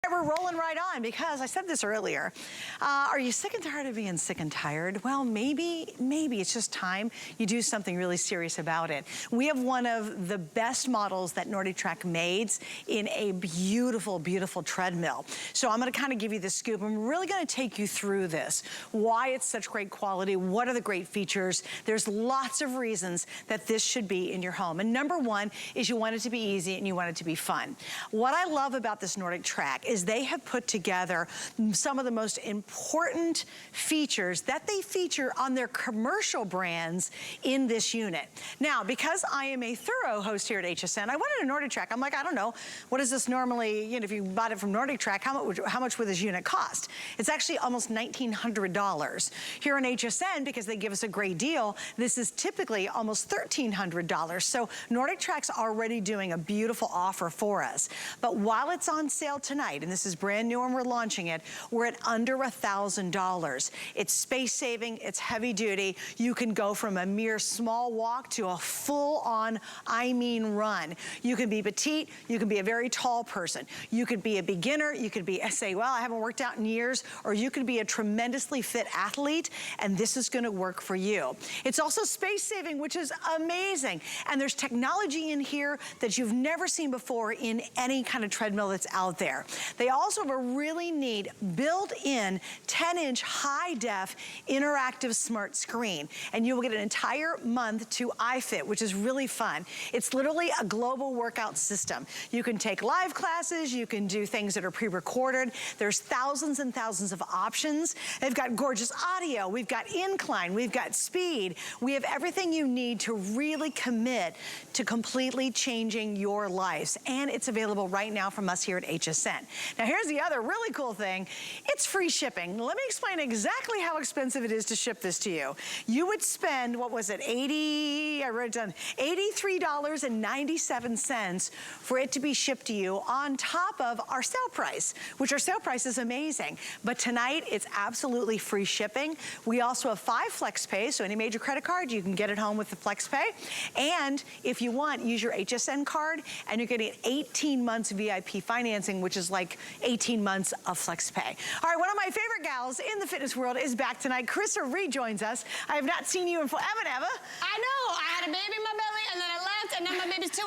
We're rolling right on because I said this earlier. Are you sick and tired of being sick and tired? Well, maybe it's just time you do something really serious about it. We have one of the best models that NordicTrack made in a beautiful, beautiful treadmill. So I'm gonna kind of give you the scoop. I'm really gonna take you through this, why it's such great quality, what are the great features. There's lots of reasons that this should be in your home. And number one is you want it to be easy and you want it to be fun. What I love about this NordicTrack is they have put together some of the most important features that they feature on their commercial brands in this unit. Now, because I am a thorough host here at HSN, I wanted a NordicTrack. I'm like, I don't know, what is this normally, you know, if you bought it from NordicTrack, how much would this unit cost? It's actually almost $1,900. Here on HSN, because they give us a great deal, this is typically almost $1,300. So NordicTrack's already doing a beautiful offer for us. But while it's on sale tonight, and this is brand new and we're launching it, we're at under $1,000. It's space saving, it's heavy duty. You can go from a mere small walk to a full on, I mean run. You can be petite, you can be a very tall person. You could be a beginner, you could be, say, well, I haven't worked out in years, or you could be a tremendously fit athlete, and this is gonna work for you. It's also space saving, which is amazing. And there's technology in here that you've never seen before in any kind of treadmill that's out there. They also have a really neat built-in 10-inch high-def interactive smart screen. And you will get an entire month to iFit, which is really fun. It's literally a global workout system. You can take live classes, you can do things that are pre-recorded. There's thousands and thousands of options. They've got gorgeous audio, we've got incline, we've got speed. We have everything you need to really commit to completely changing your lives. And it's available right now from us here at HSN. Now here's the other really cool thing. It's free shipping. Let me explain exactly how expensive it is to ship this to you. You would spend, what was it, $83.97 for it to be shipped to you on top of our sale price, which our sale price is amazing. But tonight, it's absolutely free shipping. We also have 5 flex pay, so any major credit card, you can get it home with the flex pay. And if you want, use your HSN card, and you're getting 18 months VIP financing, which is like 18 months of flex pay. All right, one of my favorite gals in the fitness world is back tonight. Carissa rejoins us. I have not seen you in forever and ever. I know, I had a baby in my belly and then I left and now my baby's 2.5,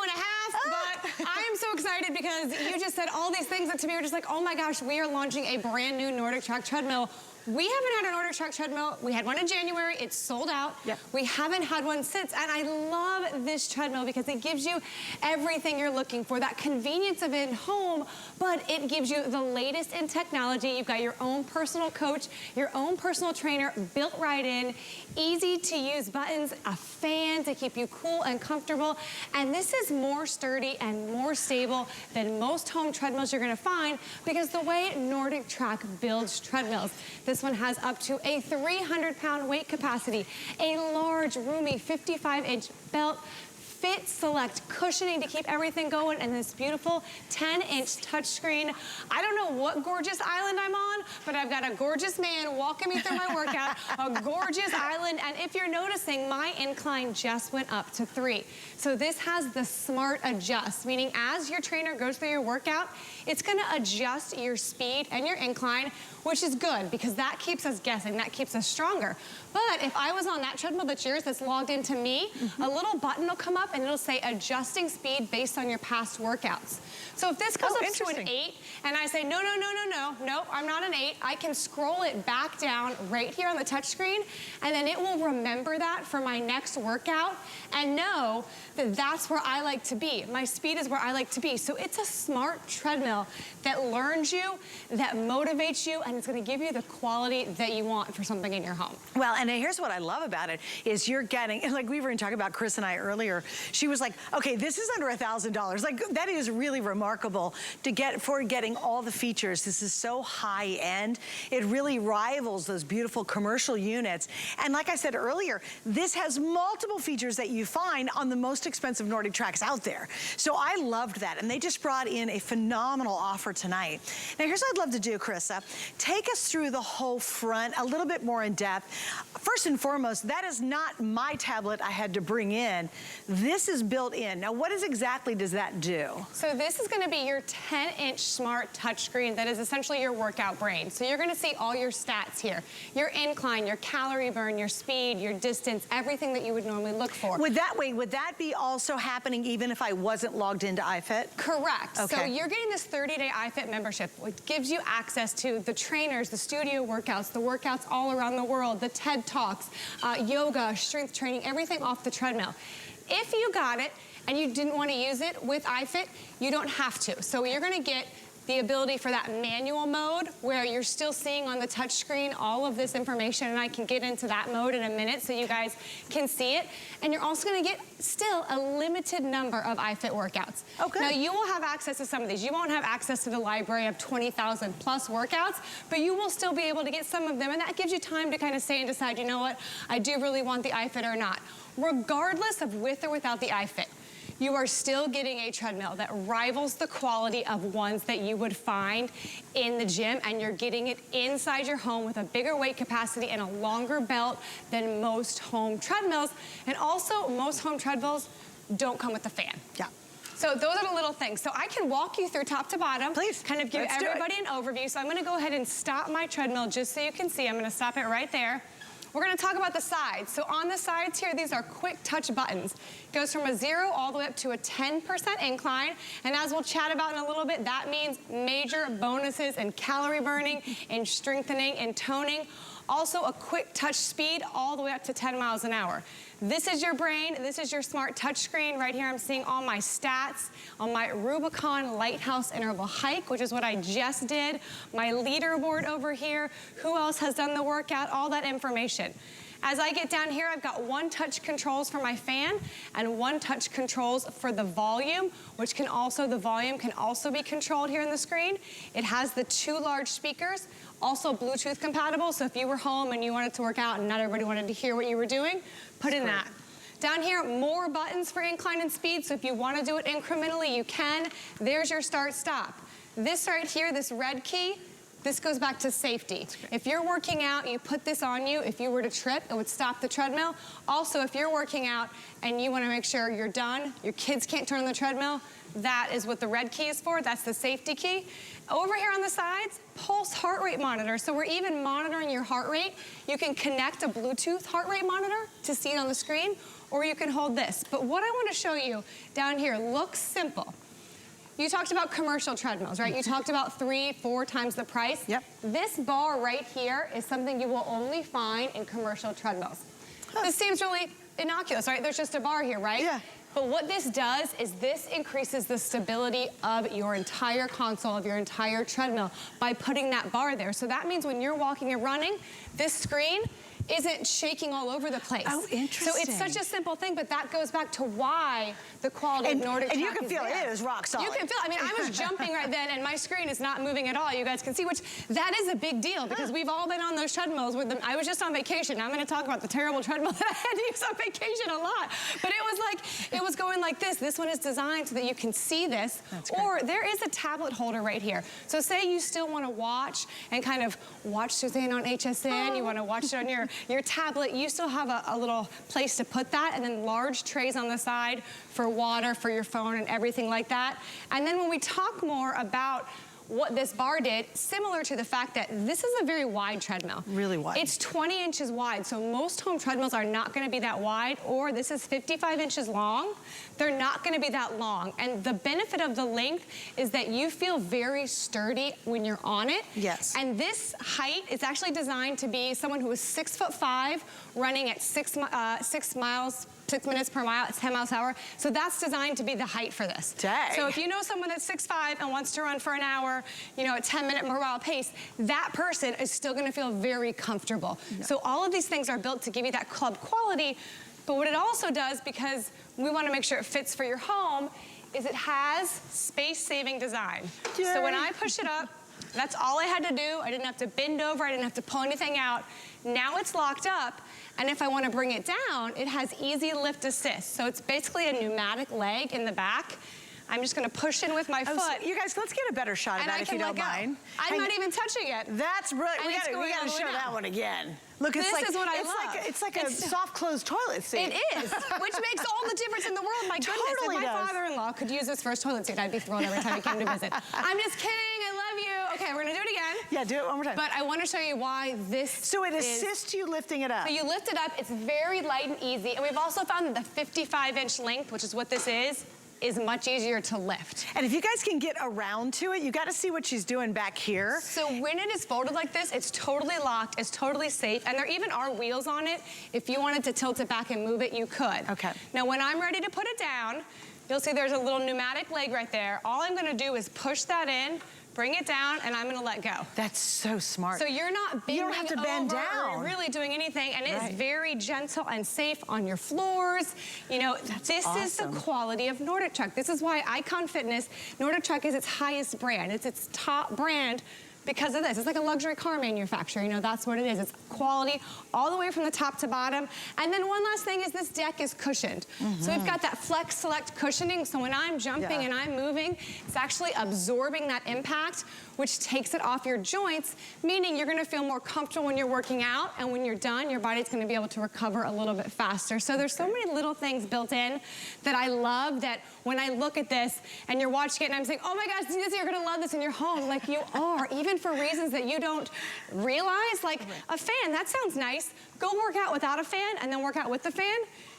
but I am so excited because you just said all these things that to me are just like, oh my gosh, we are launching a brand new NordicTrack treadmill. We haven't had an NordicTrack treadmill. We had one in January, it's sold out. Yep. We haven't had one since, and I love this treadmill because it gives you everything you're looking for, that convenience of it at home, but it gives you the latest in technology. You've got your own personal coach, your own personal trainer built right in, easy to use buttons, a fan to keep you cool and comfortable, and this is more sturdy and more stable than most home treadmills you're gonna find because the way NordicTrack builds treadmills. This one has up to a 300-pound weight capacity, a large, roomy 55-inch belt, Fit Select cushioning to keep everything going, and this beautiful 10-inch touchscreen. I don't know what gorgeous island I'm on, but I've got a gorgeous man walking me through my workout, a gorgeous island, and if you're noticing, my incline just went up to 3. So this has the smart adjust, meaning as your trainer goes through your workout, it's gonna adjust your speed and your incline, which is good because that keeps us guessing, that keeps us stronger. But if I was on that treadmill that's yours, that's logged into me, a little button will come up and it'll say adjusting speed based on your past workouts. So if this goes up to an 8 and I say, no, I'm not an 8, I can scroll it back down right here on the touchscreen, and then it will remember that for my next workout and know that that's where I like to be. My speed is where I like to be. So it's a smart treadmill that learns you, that motivates you, and it's gonna give you the quality that you want for something in your home. Well, and here's what I love about it is you're getting, like we were talking about Chris and I earlier, she was like, okay, this is under $1,000. Like that is really remarkable to get for getting all the features. This is so high end. It really rivals those beautiful commercial units. And like I said earlier, this has multiple features that you find on the most expensive NordicTracks out there. So I loved that. And they just brought in a phenomenal offer tonight. Now here's what I'd love to do, Carissa. Take us through the whole front a little bit more in depth. First and foremost, that is not my tablet I had to bring in. This this is built in. Now, what exactly does that do? So this is gonna be your 10-inch smart touchscreen that is essentially your workout brain. So you're gonna see all your stats here. Your incline, your calorie burn, your speed, your distance, everything that you would normally look for. Would that be also happening even if I wasn't logged into iFit? Correct. Okay. So you're getting this 30-day iFit membership, which gives you access to the trainers, the studio workouts, the workouts all around the world, the TED Talks, yoga, strength training, everything off the treadmill. If you got it and you didn't want to use it with iFit, you don't have to. So you're going to get the ability for that manual mode where you're still seeing on the touch screen all of this information, and I can get into that mode in a minute so you guys can see it. And you're also going to get still a limited number of iFit workouts. Okay. Now you will have access to some of these. You won't have access to the library of 20,000 plus workouts, but you will still be able to get some of them, and that gives you time to kind of stay and decide, you know what, I do really want the iFit or not. Regardless of with or without the iFit, you are still getting a treadmill that rivals the quality of ones that you would find in the gym, and you're getting it inside your home with a bigger weight capacity and a longer belt than most home treadmills. And also, most home treadmills don't come with a fan. Yeah. So those are the little things. So I can walk you through top to bottom. Please. Kind of give everybody an overview. So I'm gonna go ahead and stop my treadmill just so you can see. I'm gonna stop it right there. We're gonna talk about the sides. So on the sides here, these are quick touch buttons. It goes from a 0 all the way up to a 10% incline. And as we'll chat about in a little bit, that means major bonuses in calorie burning, in strengthening, in toning. Also a quick touch speed all the way up to 10 miles an hour. This is your brain, this is your smart touch screen. Right here I'm seeing all my stats on my Rubicon Lighthouse Interval Hike, which is what I just did. My leaderboard over here, who else has done the workout, all that information. As I get down here, I've got 1 touch controls for my fan and 1 touch controls for the volume, which can also, the volume can also be controlled here in the screen. It has the 2 large speakers, also Bluetooth compatible, so if you were home and you wanted to work out and not everybody wanted to hear what you were doing, put in that. Down here, more buttons for incline and speed, so if you want to do it incrementally, you can. There's your start stop. This right here, this red key, this goes back to safety. If you're working out, you put this on you. If you were to trip, it would stop the treadmill. Also, if you're working out and you want to make sure you're done, your kids can't turn on the treadmill, that is what the red key is for. That's the safety key. Over here on the sides, pulse heart rate monitor. So we're even monitoring your heart rate. You can connect a Bluetooth heart rate monitor to see it on the screen, or you can hold this. But what I want to show you down here looks simple. You talked about commercial treadmills, right? You talked about 3-4 times the price. Yep. This bar right here is something you will only find in commercial treadmills. Huh. This seems really innocuous, right? There's just a bar here, right? Yeah. But what this does is this increases the stability of your entire console, of your entire treadmill, by putting that bar there. So that means when you're walking and running, this screen isn't shaking all over the place. Oh, interesting. So it's such a simple thing, but that goes back to why the quality of NordicTrack. And you can feel there. it is rock solid. You can feel it. I mean, I was jumping right then, and my screen is not moving at all. You guys can see, which that is a big deal because we've all been on those treadmills with them. I was just on vacation. I'm going to talk about the terrible treadmill that I had to use on vacation a lot. But it was like, it was going like this. This one is designed so that you can see this. Or there is a tablet holder right here. So say you still want to watch and kind of watch Suzanne on HSN. You want to watch it on your tablet. You still have a little place to put that, and then large trays on the side for water, for your phone, and everything like that. And then when we talk more about what this bar did, similar to the fact that this is a very wide treadmill. Really wide. It's 20 inches wide, so most home treadmills are not gonna be that wide, or this is 55 inches long. They're not gonna be that long. And the benefit of the length is that you feel very sturdy when you're on it. Yes. And this height is actually designed to be someone who is 6'5", running at 6 minutes per mile, it's 10 miles per hour. So that's designed to be the height for this. Dang. So if you know someone that's 6'5" and wants to run for an hour, you know, at 10-minute per mile pace, that person is still gonna feel very comfortable. Yeah. So all of these things are built to give you that club quality, but what it also does, because we wanna make sure it fits for your home, is it has space-saving design. Yay. So when I push it up, that's all I had to do. I didn't have to bend over, I didn't have to pull anything out. Now it's locked up, and if I want to bring it down, it has easy lift assist. So it's basically a pneumatic leg in the back. I'm just gonna push in with my foot. So you guys, let's get a better shot of that if you don't mind. I'm not even touching it. That's brilliant. We gotta show that one again. Look, it's this is what I love. It's like a soft closed toilet seat. It is, which makes all the difference in the world. My goodness, Totally if my father-in-law could use this first toilet seat, I'd be thrilled every time he came to visit. I'm just kidding, I love you. Okay, we're gonna do it again. Yeah, do it one more time. But I wanna show you why this So it assists you lifting it up. So you lift it up, it's very light and easy. And we've also found that the 55-inch length, which is what this is much easier to lift. And if you guys can get around to it, you gotta see what she's doing back here. So when it is folded like this, it's totally locked, it's totally safe, and there even are wheels on it. If you wanted to tilt it back and move it, you could. Okay. Now when I'm ready to put it down, you'll see there's a little pneumatic leg right there. All I'm gonna do is push that in, bring it down, and I'm gonna let go. That's so smart. So you're not bending You don't have to bend over down. or really doing anything, and it is very gentle and safe on your floors. You know, this is the quality of NordicTrack. This is why Icon Fitness, NordicTrack is its highest brand. It's its top brand because of this. It's like a luxury car manufacturer, you know, that's what it is. It's quality all the way from the top to bottom. And then one last thing is this deck is cushioned. So we've got that Flex Select cushioning, so when I'm jumping and I'm moving, it's actually absorbing that impact, which takes it off your joints, meaning you're gonna feel more comfortable when you're working out, and when you're done, your body's gonna be able to recover a little bit faster. So there's so many little things built in that I love, that when I look at this and you're watching it and I'm saying, oh my gosh, you're gonna love this in your home, like you are, even for reasons that you don't realize, like a fan, that sounds nice. Go work out without a fan and then work out with the fan.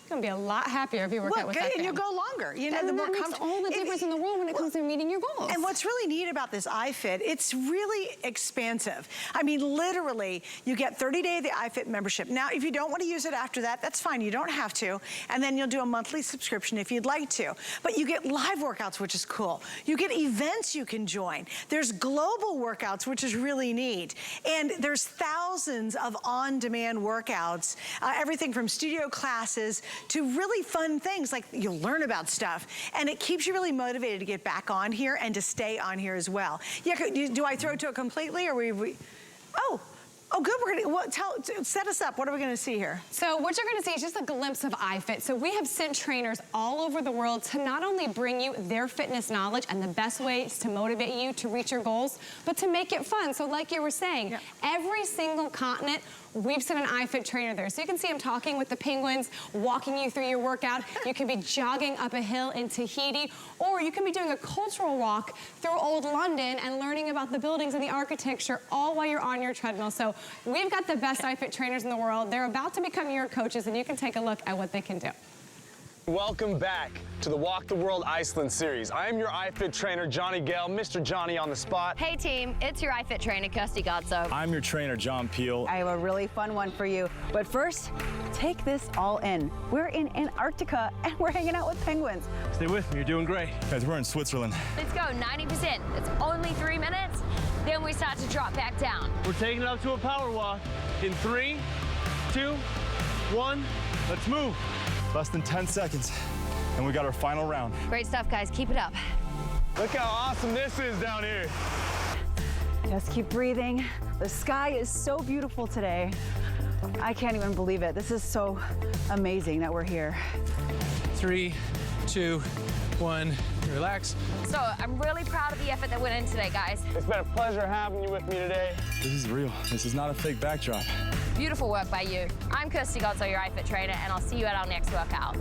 You're gonna be a lot happier if you work out with that fan. And you'll go longer. You know, and that makes all the difference in the world when it comes to meeting your goals. And what's really neat about this iFit, it's really expansive. I mean, literally, you get 30-day of the iFit membership. Now, if you don't want to use it after that, that's fine. You don't have to. And then you'll do a monthly subscription if you'd like to. But you get live workouts, which is cool. You get events you can join. There's global workouts, which is really neat. And there's thousands of on-demand workouts, everything from studio classes to really fun things, like you'll learn about stuff. And it keeps you really motivated to get back on here and to stay on here as well. Yeah, do I throw to it completely, or Oh, good. We're gonna set us up. What are we gonna see here? So what you're gonna see is just a glimpse of iFit. So we have sent trainers all over the world to not only bring you their fitness knowledge and the best ways to motivate you to reach your goals, but to make it fun. So like you were saying, every single continent, we've sent an iFit trainer there. So you can see him talking with the penguins, walking you through your workout. You can be jogging up a hill in Tahiti, or you can be doing a cultural walk through old London and learning about the buildings and the architecture, all while you're on your treadmill. So we've got the best iFit trainers in the world. They're about to become your coaches, and you can take a look at what they can do. Welcome back to the Walk the World Iceland series. I am your iFit trainer, Johnny Gale, Mr. Johnny on the spot. Hey team, it's your iFit trainer, Kirsty Godso. I'm your trainer, John Peel. I have a really fun one for you. But first, take this all in. We're in Antarctica and we're hanging out with penguins. Stay with me, you're doing great. Guys, we're in Switzerland. Let's go, 90%. It's only 3 minutes, then we start to drop back down. We're taking it up to a power walk in 3, 2, 1, let's move. Less than 10 seconds, and we got our final round. Great stuff, guys, keep it up. Look how awesome this is down here. Just keep breathing. The sky is so beautiful today. I can't even believe it. This is so amazing that we're here. 3, 2, 1, relax. So I'm really proud of the effort that went in today, guys. It's been a pleasure having you with me today. This is real. This is not a fake backdrop. Beautiful work by you. I'm Kirsty Godso, your iFit trainer, and I'll see you at our next workout.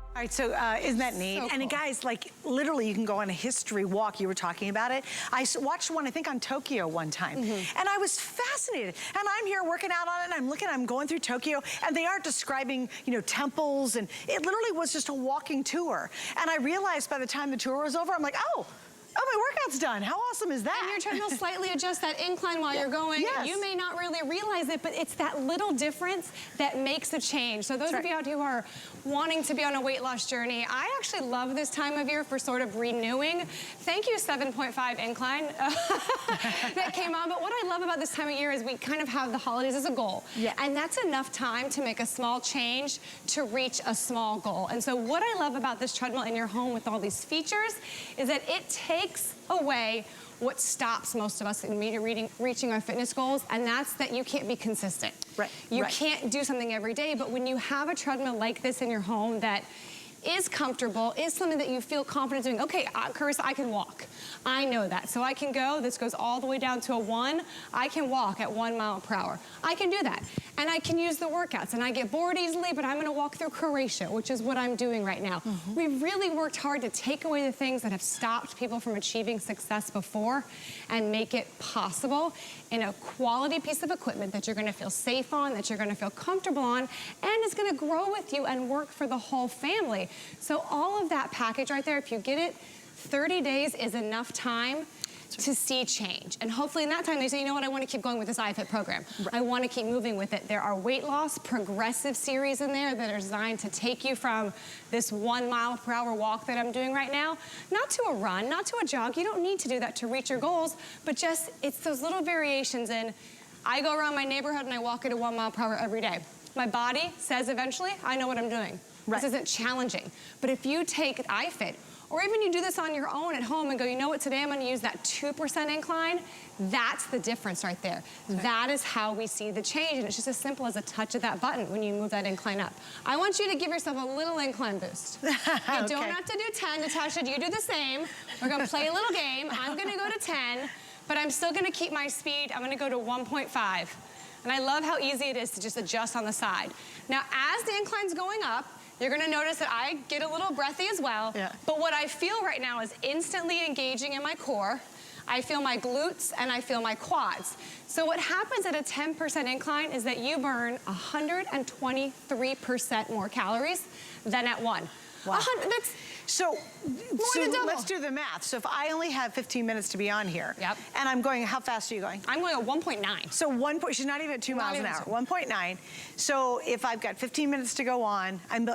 All right, so isn't that neat? So And cool. guys, like literally you can go on a history walk. You were talking about it. I watched one, I think on Tokyo one time, and I was fascinated. And I'm here working out on it, and I'm going through Tokyo, and they are describing, you know, temples, and it literally was just a walking tour. And I realized by the time the tour was over, I'm like, oh, my workout's done. How awesome is that? And your treadmill slightly adjusts that incline while you're going. Yes. You may not really realize it, but it's that little difference that makes a change. So those of you out who are wanting to be on a weight loss journey, I actually love this time of year for sort of renewing. Thank you, 7.5 incline that came on. But what I love about this time of year is we kind of have the holidays as a goal. Yeah. And that's enough time to make a small change to reach a small goal. And so what I love about this treadmill in your home with all these features is that it takes away what stops most of us in reaching our fitness goals, and that's that you can't be consistent. Right, You right. can't do something every day, but when you have a treadmill like this in your home that is comfortable, is something that you feel confident doing. Okay, Carissa, I can walk. I know that. So I can go, this goes all the way down to a 1. I can walk at 1 mile per hour. I can do that. And I can use the workouts. And I get bored easily, but I'm gonna walk through Croatia, which is what I'm doing right now. We've really worked hard to take away the things that have stopped people from achieving success before and make it possible in a quality piece of equipment that you're gonna feel safe on, that you're gonna feel comfortable on, and it's gonna grow with you and work for the whole family. So all of that package right there, if you get it, 30 days is enough time to see change. And hopefully in that time they say, you know what, I want to keep going with this iFit program. I want to keep moving with it. There are weight loss progressive series in there that are designed to take you from this 1 mile per hour walk that I'm doing right now, not to a run, not to a jog. You don't need to do that to reach your goals, but just it's those little variations in, I go around my neighborhood and I walk at a 1 mile per hour every day. My body says eventually, I know what I'm doing. This isn't challenging. But if you take iFit, or even you do this on your own at home and go, you know what, today I'm gonna use that 2% incline, that's the difference right there. That is how we see the change, and it's just as simple as a touch of that button when you move that incline up. I want you to give yourself a little incline boost. You don't have to do 10, Natasha, you do the same. We're gonna play a little game. I'm gonna go to 10, but I'm still gonna keep my speed. I'm gonna go to 1.5. And I love how easy it is to just adjust on the side. Now, as the incline's going up, you're gonna notice that I get a little breathy as well. But what I feel right now is instantly engaging in my core. I feel my glutes and I feel my quads. So what happens at a 10% incline is that you burn 123% more calories than at 1. Wow. That's So than double. let's do the math. So if I only have 15 minutes to be on here, and I'm going, how fast are you going? I'm going at 1.9. So she's not even at 2 miles an hour, 1.9. So if I've got 15 minutes to go on, I'm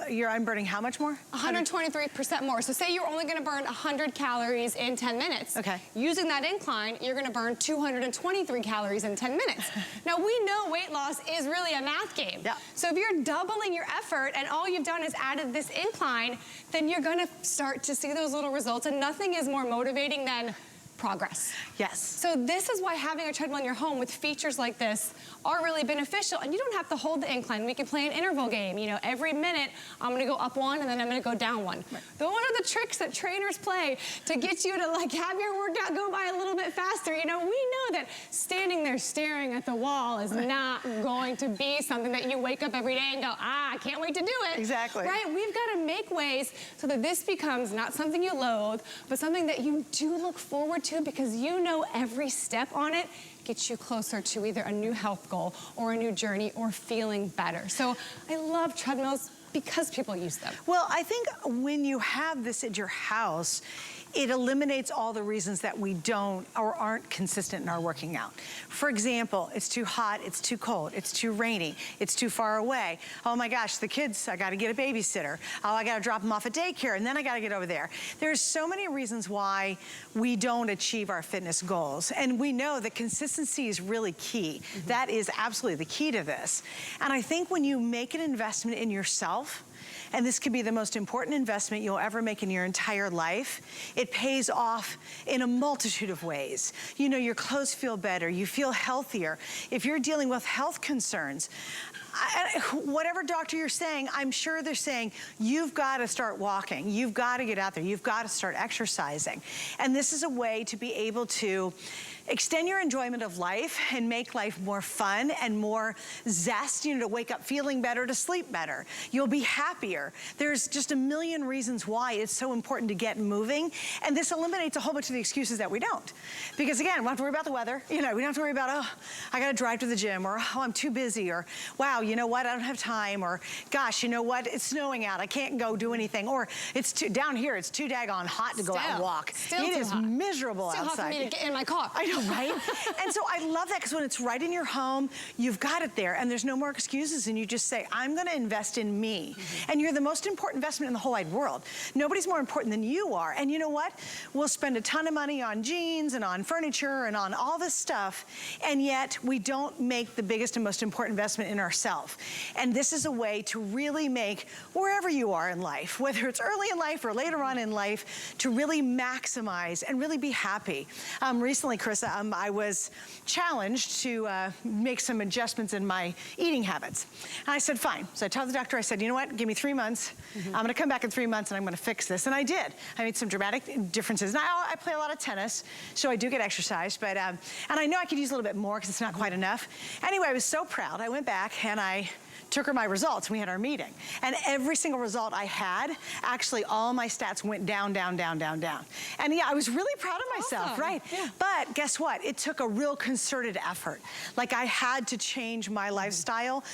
burning how much more? 123% more. So say you're only gonna burn 100 calories in 10 minutes. Okay. Using that incline, you're gonna burn 223 calories in 10 minutes. Now we know weight loss is really a math game. So if you're doubling your effort and all you've done is added this incline, then you're gonna start to see those little results, and nothing is more motivating than progress. Yes. So this is why having a treadmill in your home with features like this are really beneficial, and you don't have to hold the incline. We can play an interval game. You know, every minute I'm gonna go up 1 and then I'm gonna go down 1. Those are the tricks that trainers play to get you to like have your workout go by a little bit faster. You know, we know that standing there staring at the wall is not going to be something that you wake up every day and go, I can't wait to do it. Exactly. Right? We've got to make ways so that this becomes not something you loathe, but something that you do look forward to, because you know every step on it gets you closer to either a new health goal or a new journey or feeling better. So I love treadmills because people use them. Well, I think when you have this at your house, it eliminates all the reasons that we don't or aren't consistent in our working out. For example, it's too hot, it's too cold, it's too rainy, it's too far away. Oh my gosh, the kids, I gotta get a babysitter. Oh, I gotta drop them off at daycare and then I gotta get over there. There's so many reasons why we don't achieve our fitness goals. And we know that consistency is really key. That is absolutely the key to this. And I think when you make an investment in yourself, and this could be the most important investment you'll ever make in your entire life, it pays off in a multitude of ways. You know, your clothes feel better, you feel healthier. If you're dealing with health concerns, whatever doctor you're saying, I'm sure they're saying, you've got to start walking, you've got to get out there, you've got to start exercising. And this is a way to be able to extend your enjoyment of life and make life more fun and more zest, you know, to wake up feeling better, to sleep better. You'll be happier. There's just a million reasons why it's so important to get moving, and this eliminates a whole bunch of the excuses that we don't. Because again, we don't have to worry about the weather. You know, we don't have to worry about, oh, I gotta drive to the gym, or oh, I'm too busy, or wow, you know what, I don't have time, or gosh, you know what, it's snowing out, I can't go do anything, or it's too, down here, it's too daggone hot to go out and walk. It is miserable outside. Still hot for me to get in my car. I know, right? And so I love that, because when it's right in your home, you've got it there, and there's no more excuses, and you just say, I'm gonna invest in me. And you're the most important investment in the whole wide world. Nobody's more important than you are. And you know what? We'll spend a ton of money on jeans and on furniture and on all this stuff, and yet we don't make the biggest and most important investment in ourselves. yourself. And this is a way to really make wherever you are in life, whether it's early in life or later on in life, to really maximize and really be happy. Recently, Carissa, I was challenged to make some adjustments in my eating habits. And I said, fine. So I told the doctor, I said, you know what, give me 3 months. I'm gonna come back in 3 months and I'm gonna fix this. And I did. I made some dramatic differences. Now, I play a lot of tennis, so I do get exercise, but, and I know I could use a little bit more because it's not quite enough. Anyway, I was so proud. I went back and I took her my results. We had our meeting. And every single result I had, actually all my stats went down, down, down, down, down. And yeah, I was really proud of myself, awesome. right? Yeah. But guess what? It took a real concerted effort. Like I had to change my lifestyle,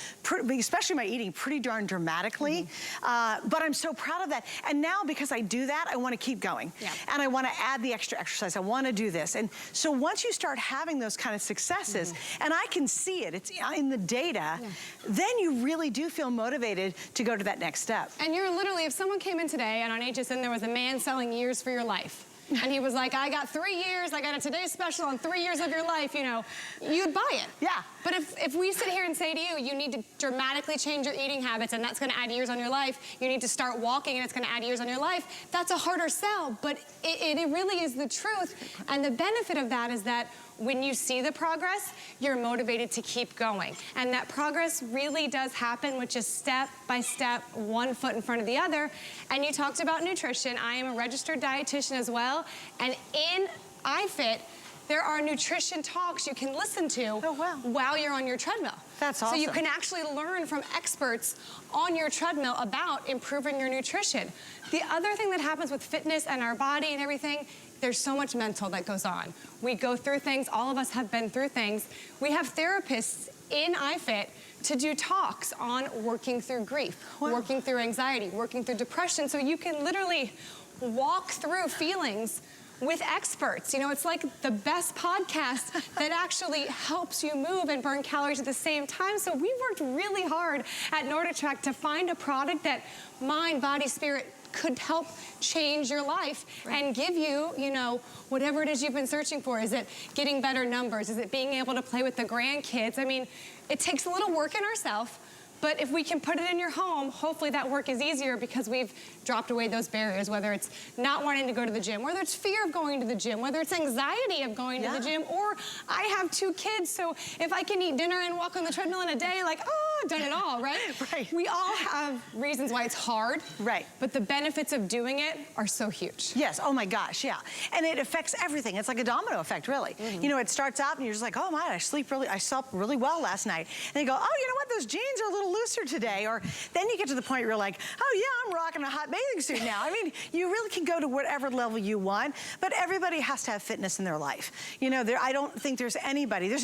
especially my eating, pretty darn dramatically. But I'm so proud of that. And now because I do that, I want to keep going. Yeah. And I want to add the extra exercise. I want to do this. And so once you start having those kind of successes, and I can see it, it's in the data, then you really do feel motivated to go to that next step. And you're literally, if someone came in today and on HSN there was a man selling years for your life, and he was like, I got 3 years, I got a today's special on 3 years of your life, you know, you'd buy it. Yeah. But if we sit here and say to you, you need to dramatically change your eating habits and that's gonna add years on your life, you need to start walking and it's gonna add years on your life, that's a harder sell, but it really is the truth. And the benefit of that is that when you see the progress, you're motivated to keep going. And that progress really does happen with just step by step, 1 foot in front of the other. And you talked about nutrition. I am a registered dietitian as well. And in iFit, there are nutrition talks you can listen to while you're on your treadmill. That's awesome. So you can actually learn from experts on your treadmill about improving your nutrition. The other thing that happens with fitness and our body and everything, there's so much mental that goes on. We go through things, all of us have been through things. We have therapists in iFit to do talks on working through grief, working through anxiety, working through depression, so you can literally walk through feelings with experts. You know, it's like the best podcast that actually helps you move and burn calories at the same time. So we worked really hard at NordicTrack to find a product that mind, body, spirit could help change your life and give you, you know, whatever it is you've been searching for. Is it getting better numbers? Is it being able to play with the grandkids? I mean, it takes a little work in ourselves, but if we can put it in your home, hopefully that work is easier because we've dropped away those barriers, whether it's not wanting to go to the gym, whether it's fear of going to the gym, whether it's anxiety of going to the gym, or I have 2 kids, so if I can eat dinner and walk on the treadmill in a day, like, oh, I've done it all, right? Right. We all have reasons why it's hard. Right. But the benefits of doing it are so huge. Yes, oh my gosh, yeah. And it affects everything. It's like a domino effect, really. You know, it starts out and you're just like, oh my, I slept really well last night. And you go, oh, you know what, those jeans are a little looser today. Or then you get to the point where you're like, oh yeah, I'm rocking a hot bathing suit now. I mean, you really can go to whatever level you want, but everybody has to have fitness in their life. You know, I don't think there's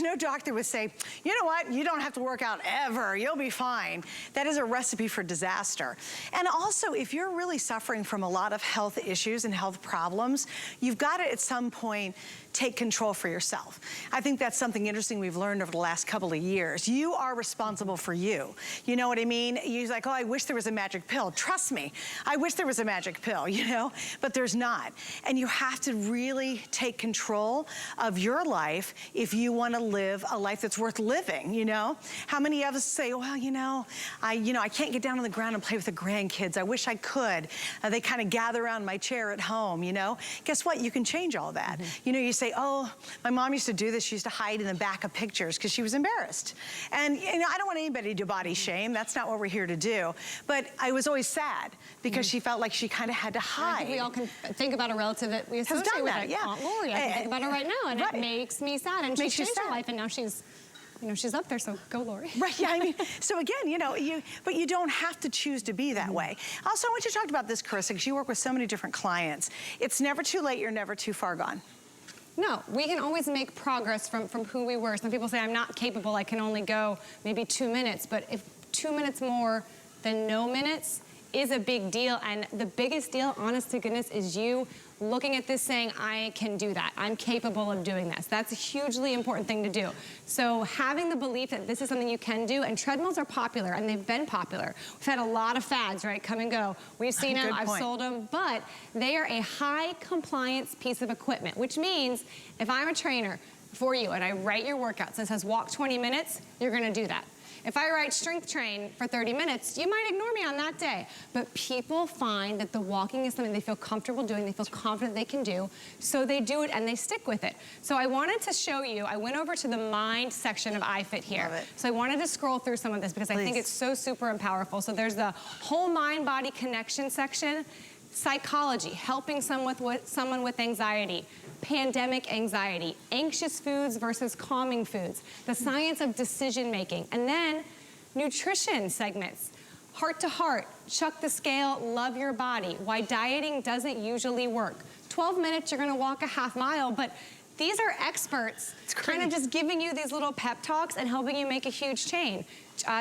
no doctor would say, you know what, you don't have to work out ever, you'll be fine. That is a recipe for disaster. And also, if you're really suffering from a lot of health issues and health problems, you've got to at some point take control for yourself. I think that's something interesting we've learned over the last couple of years. You are responsible for you. You know what I mean? You're like, oh, I wish there was a magic pill. Trust me, I wish there was a magic pill, you know, but there's not. And you have to really take control of your life if you want to live a life that's worth living, you know? How many of us say, well, I can't get down on the ground and play with the grandkids. I wish I could. They kind of gather around my chair at home, you know? Guess what? You can change all that. You know, you say, oh, my mom used to do this. She used to hide in the back of pictures because she was embarrassed. And, you know, I don't want anybody to body shame. That's not what we're here to do. But I was always sad because she felt like she kind of had to hide. I think we all can think about a relative that we associate with, like Aunt Lori. I can think about her right now, and it makes me sad. And she's changed her life, and now she's, you know, she's up there, so go Lori. Right, yeah, I mean, so again, you know, but you don't have to choose to be that way. Also, I want you to talk about this, Carissa, because you work with so many different clients. It's never too late, you're never too far gone. No, we can always make progress from who we were. Some people say, I'm not capable, I can only go maybe 2 minutes, but if 2 minutes more than no minutes is a big deal, and the biggest deal, honest to goodness, is you looking at this saying, I can do that. I'm capable of doing this. That's a hugely important thing to do. So having the belief that this is something you can do, and treadmills are popular, and they've been popular. We've had a lot of fads, right, come and go. We've seen them, I've sold them, but they are a high compliance piece of equipment, which means if I'm a trainer for you and I write your workouts and it says walk 20 minutes, you're gonna do that. If I write strength train for 30 minutes, you might ignore me on that day. But people find that the walking is something they feel comfortable doing, they feel confident they can do, so they do it and they stick with it. So I wanted to show you, I went over to the mind section of iFit here. Love it. So I wanted to scroll through some of this because I think it's so super and powerful. So there's the whole mind-body connection section, psychology, helping someone with anxiety, pandemic anxiety, anxious foods versus calming foods, the science of decision making, and then nutrition segments, heart to heart, chuck the scale, love your body, why dieting doesn't usually work. 12 minutes, you're gonna walk a half mile, but these are experts kind of just giving you these little pep talks and helping you make a huge change.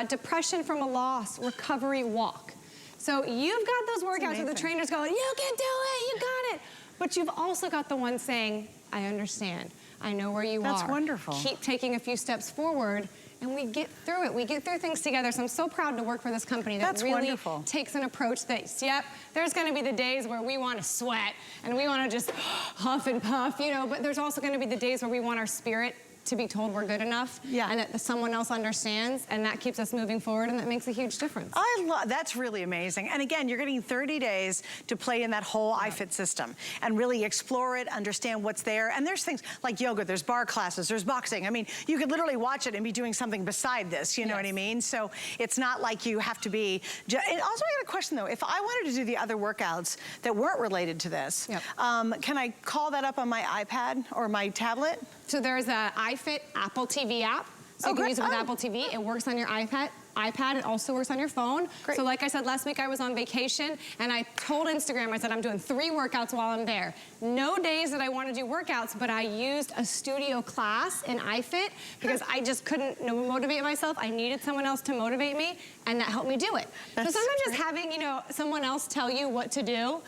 Depression from a loss, recovery walk. So you've got those workouts where the trainer's going, you can do it, you got it. But you've also got the one saying, I understand. I know where you are. That's wonderful. Keep taking a few steps forward, and we get through it. We get through things together. So I'm so proud to work for this company that really takes an approach that, yep, there's gonna be the days where we wanna sweat and we wanna just huff and puff, you know, but there's also gonna be the days where we want our spirit to be told we're good enough, and that someone else understands, and that keeps us moving forward, and that makes a huge difference. I love, that's really amazing. And again, you're getting 30 days to play in that whole iFit system and really explore it, understand what's there. And there's things like yoga, there's bar classes, there's boxing. I mean, you could literally watch it and be doing something beside this, you know what I mean? So it's not like you have to be, and also I got a question though, if I wanted to do the other workouts that weren't related to this, can I call that up on my iPad or my tablet? So there's a iFit Apple TV app. So you can use it with Apple TV. It works on your iPad. It also works on your phone. Great. So like I said, last week I was on vacation and I told Instagram, I said, I'm doing 3 workouts while I'm there. No days that I want to do workouts, but I used a studio class in iFit because I just couldn't motivate myself. I needed someone else to motivate me, and that helped me do it. So sometimes just having, you know, someone else tell you what to do.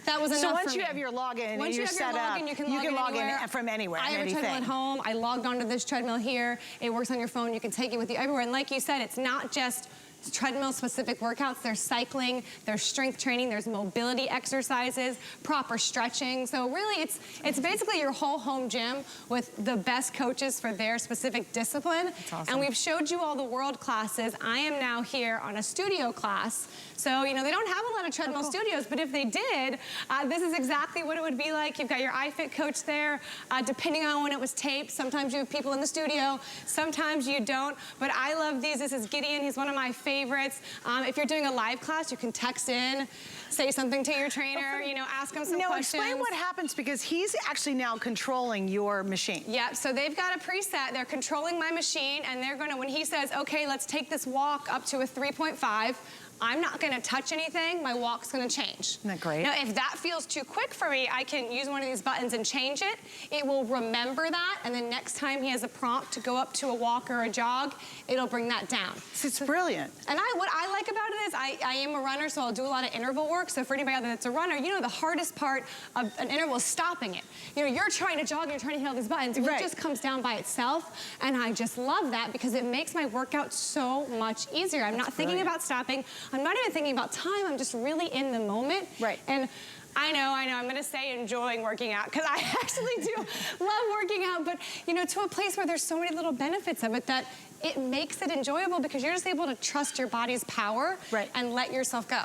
That was enough. So once you have your login and you're set up, you can log in from anywhere. I have a treadmill at home. I logged onto this treadmill here. It works on your phone. You can take it with you everywhere. And like you said, it's not just treadmill-specific workouts. There's cycling, there's strength training, there's mobility exercises, proper stretching. So really, it's basically your whole home gym with the best coaches for their specific discipline. That's awesome. And we've showed you all the world classes. I am now here on a studio class. So, you know, they don't have a lot of treadmill studios, but if they did, this is exactly what it would be like. You've got your iFit coach there. Depending on when it was taped, sometimes you have people in the studio, sometimes you don't. But I love these. This is Gideon. He's one of my favorites. If you're doing a live class, you can text in, say something to your trainer, you know, ask him some questions. Explain what happens because he's actually now controlling your machine. Yep, so they've got a preset. They're controlling my machine, and they're gonna, when he says, okay, let's take this walk up to a 3.5, I'm not gonna touch anything, my walk's gonna change. Isn't that great? Now, if that feels too quick for me, I can use one of these buttons and change it. It will remember that, and then next time he has a prompt to go up to a walk or a jog, it'll bring that down. It's brilliant. And what I like about it is I am a runner, so I'll do a lot of interval work. So for anybody out there that's a runner, you know the hardest part of an interval is stopping it. You know, you're trying to jog and you're trying to hit all these buttons. It just comes down by itself, and I just love that because it makes my workout so much easier. I'm not thinking about stopping. I'm not even thinking about time. I'm just really in the moment. And I know, I'm gonna say enjoying working out because I actually do love working out, but you know, to a place where there's so many little benefits of it that it makes it enjoyable because you're just able to trust your body's power and let yourself go.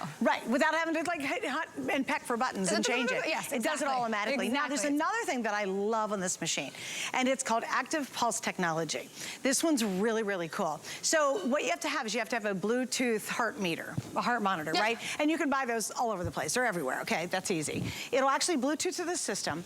Without having to like hit and peck for buttons and change it. Yes, it does it automatically. Now there's another thing that I love on this machine, and it's called active pulse technology. This one's really, really cool. So what you have to have is you have to have a Bluetooth heart meter, a heart monitor, right? And you can buy those all over the place. They're everywhere, okay? That's easy. It'll actually Bluetooth to the system,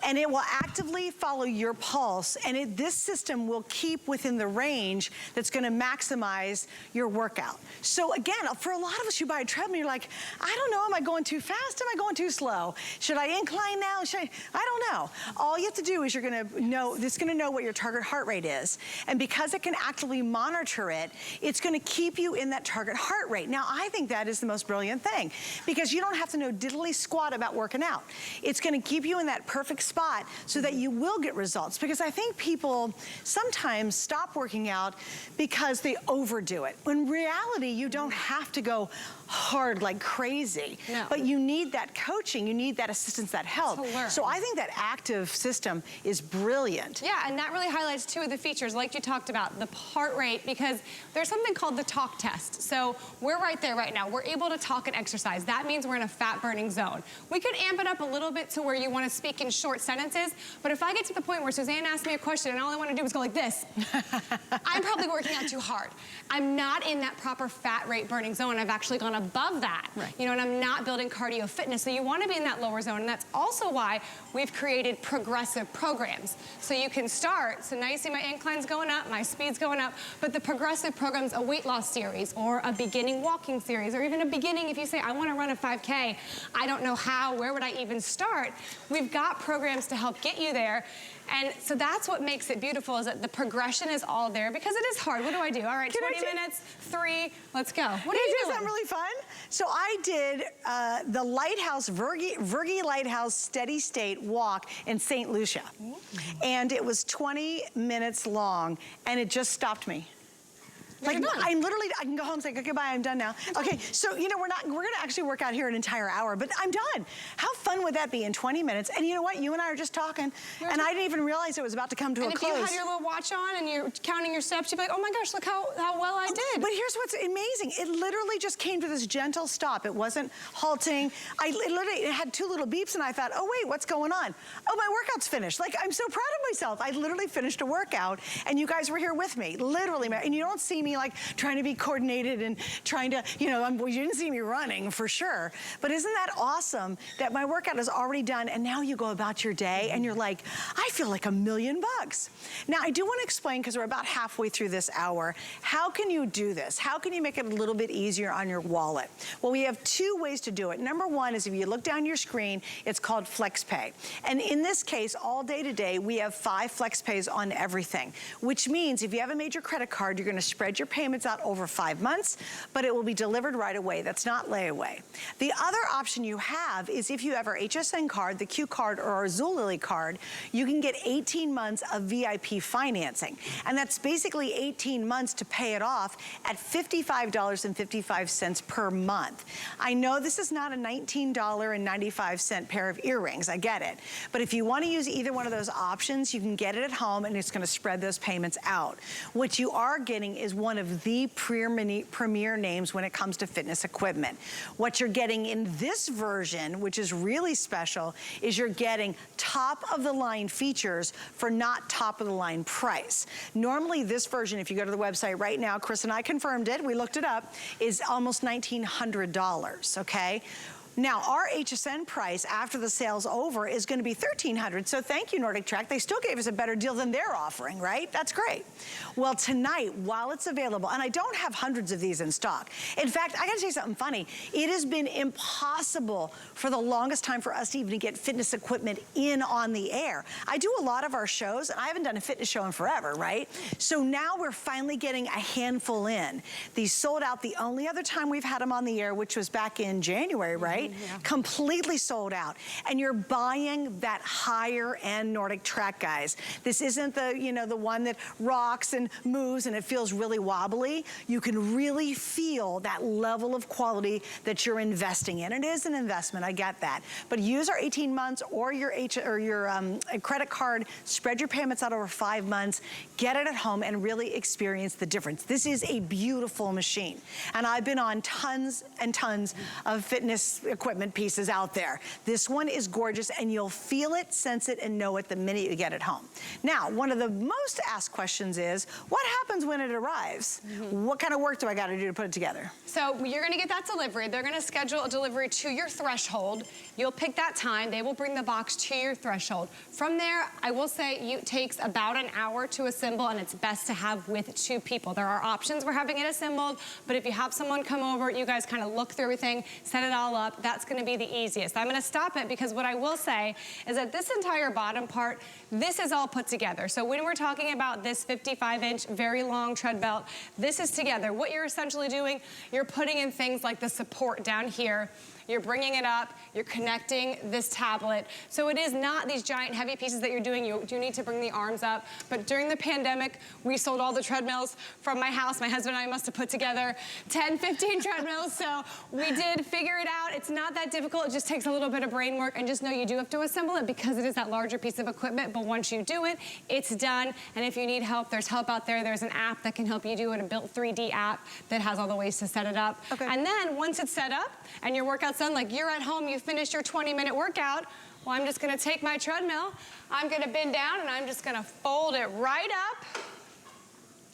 and it will actively follow your pulse, and this system will keep within the range that's gonna maximize your workout. So again, for a lot of us, you buy a treadmill, you're like, I don't know, am I going too fast? Am I going too slow? Should I incline now? I don't know. All you have to do is you're gonna know, it's gonna know what your target heart rate is. And because it can actively monitor it, it's gonna keep you in that target heart rate. Now, I think that is the most brilliant thing because you don't have to know diddly squat about working out. It's gonna keep you in that perfect spot so that you will get results. Because I think people sometimes stop working out because they overdo it. In reality, you don't have to go hard like crazy, but you need that coaching, you need that assistance, that help. So I think that active system is brilliant. Yeah, and that really highlights two of the features, like you talked about, the heart rate, because there's something called the talk test. So we're right there right now. We're able to talk and exercise. That means we're in a fat burning zone. We could amp it up a little bit to where you want to speak in short sentences, but if I get to the point where Suzanne asks me a question and all I want to do is go like this, I'm probably working out too hard. I'm not in that proper fat rate burning zone. I've actually gone above that, you know, and I'm not building cardio fitness. So you want to be in that lower zone, and that's also why we've created progressive programs. So you can start, so now you see my incline's going up, my speed's going up, but the progressive program's a weight loss series or a beginning walking series, or even a beginning if you say, I want to run a 5K, I don't know how, where would I even start? We've got programs to help get you there. And so that's what makes it beautiful, is that the progression is all there, because it is hard. What do I do? All right, 20 minutes, 3, let's go. What are you doing? Something really fun? So I did the Lighthouse, Vergy Lighthouse Steady State walk in St. Lucia. And it was 20 minutes long, and it just stopped me. Like, I'm literally, I can go home and say, okay, bye, I'm done now. Okay, so, you know, we're gonna actually work out here an entire hour, but I'm done. How fun would that be in 20 minutes? And you know what, you and I are just talking, and I didn't even realize it was about to come to a close. And if you had your little watch on and you're counting your steps, you'd be like, oh my gosh, look how well I did. But here's what's amazing. It literally just came to this gentle stop. It wasn't halting. It had 2 little beeps, and I thought, oh wait, what's going on? Oh, my workout's finished. Like, I'm so proud of myself. I literally finished a workout, and you guys were here with me, literally. And you don't see me like trying to be coordinated and trying to, you know, you didn't see me running for sure. But isn't that awesome that my workout is already done, and now you go about your day and you're like, I feel like $1,000,000. Now, I do want to explain, because we're about halfway through this hour, how can you do this? How can you make it a little bit easier on your wallet? Well, we have 2 ways to do it. Number 1 is, if you look down your screen, it's called FlexPay. And in this case, all day today, we have 5 FlexPays on everything, which means if you have a major credit card, you're going to spread your payments out over 5 months, but it will be delivered right away. That's not layaway. The other option you have is, if you have our HSN card, the Q card, or our Zulily card, you can get 18 months of VIP financing. And that's basically 18 months to pay it off at $55.55 per month. I know this is not a $19.95 pair of earrings, I get it. But if you want to use either one of those options, you can get it at home, and it's going to spread those payments out. What you are getting is one of the premier names when it comes to fitness equipment. What you're getting in this version, which is really special, is you're getting top of the line features for not top of the line price. Normally this version, if you go to the website right now, Chris and I confirmed it, we looked it up, is almost $1,900, okay? Now, our HSN price after the sale's over is going to be $1,300. So thank you, NordicTrack. They still gave us a better deal than they're offering, right? That's great. Well, tonight, while it's available, and I don't have hundreds of these in stock. In fact, I got to tell you something funny. It has been impossible for the longest time for us to even get fitness equipment in on the air. I do a lot of our shows, and I haven't done a fitness show in forever, right? So now we're finally getting a handful in. These sold out the only other time we've had them on the air, which was back in January, right? Yeah. Completely sold out. And you're buying that higher end NordicTrack, guys. This isn't the, you know, the one that rocks and moves and it feels really wobbly. You can really feel that level of quality that you're investing in. It is an investment, I get that. But use our 18 months or your credit card, spread your payments out over 5 months, get it at home and really experience the difference. This is a beautiful machine. And I've been on tons and tons of fitness equipment pieces out there. This one is gorgeous, and you'll feel it, sense it, and know it the minute you get it home. Now, one of the most asked questions is, what happens when it arrives? What kind of work do I got to do to put it together? So you're going to get that delivery. They're going to schedule a delivery to your threshold. You'll pick that time. They will bring the box to your threshold. From there, I will say it takes about an hour to assemble, and it's best to have with 2 people. There are options for having it assembled, but if you have someone come over, you guys kind of look through everything, set it all up, that's going to be the easiest. I'm going to stop it because what I will say is that this entire bottom part, this is all put together. So when we're talking about this 55-inch, very long tread belt, this is together. What you're essentially doing, you're putting in things like the support down here. you're bringing it up, you're connecting this tablet. So it is not these giant heavy pieces that you're doing. You do need to bring the arms up. But during the pandemic, we sold all the treadmills from my house. My husband and I must have put together 10, 15 treadmills. So we did figure it out. It's not that difficult. It just takes a little bit of brain work. And just know you do have to assemble it because it is that larger piece of equipment. But once you do it, it's done. And if you need help, there's help out there. There's an app that can help you do it, a built 3D app that has all the ways to set it up. Okay. And then once it's set up and your workout's done, like you're at home, you finished your 20-minute workout, well, I'm just gonna take my treadmill, I'm gonna bend down and I'm just gonna fold it right up.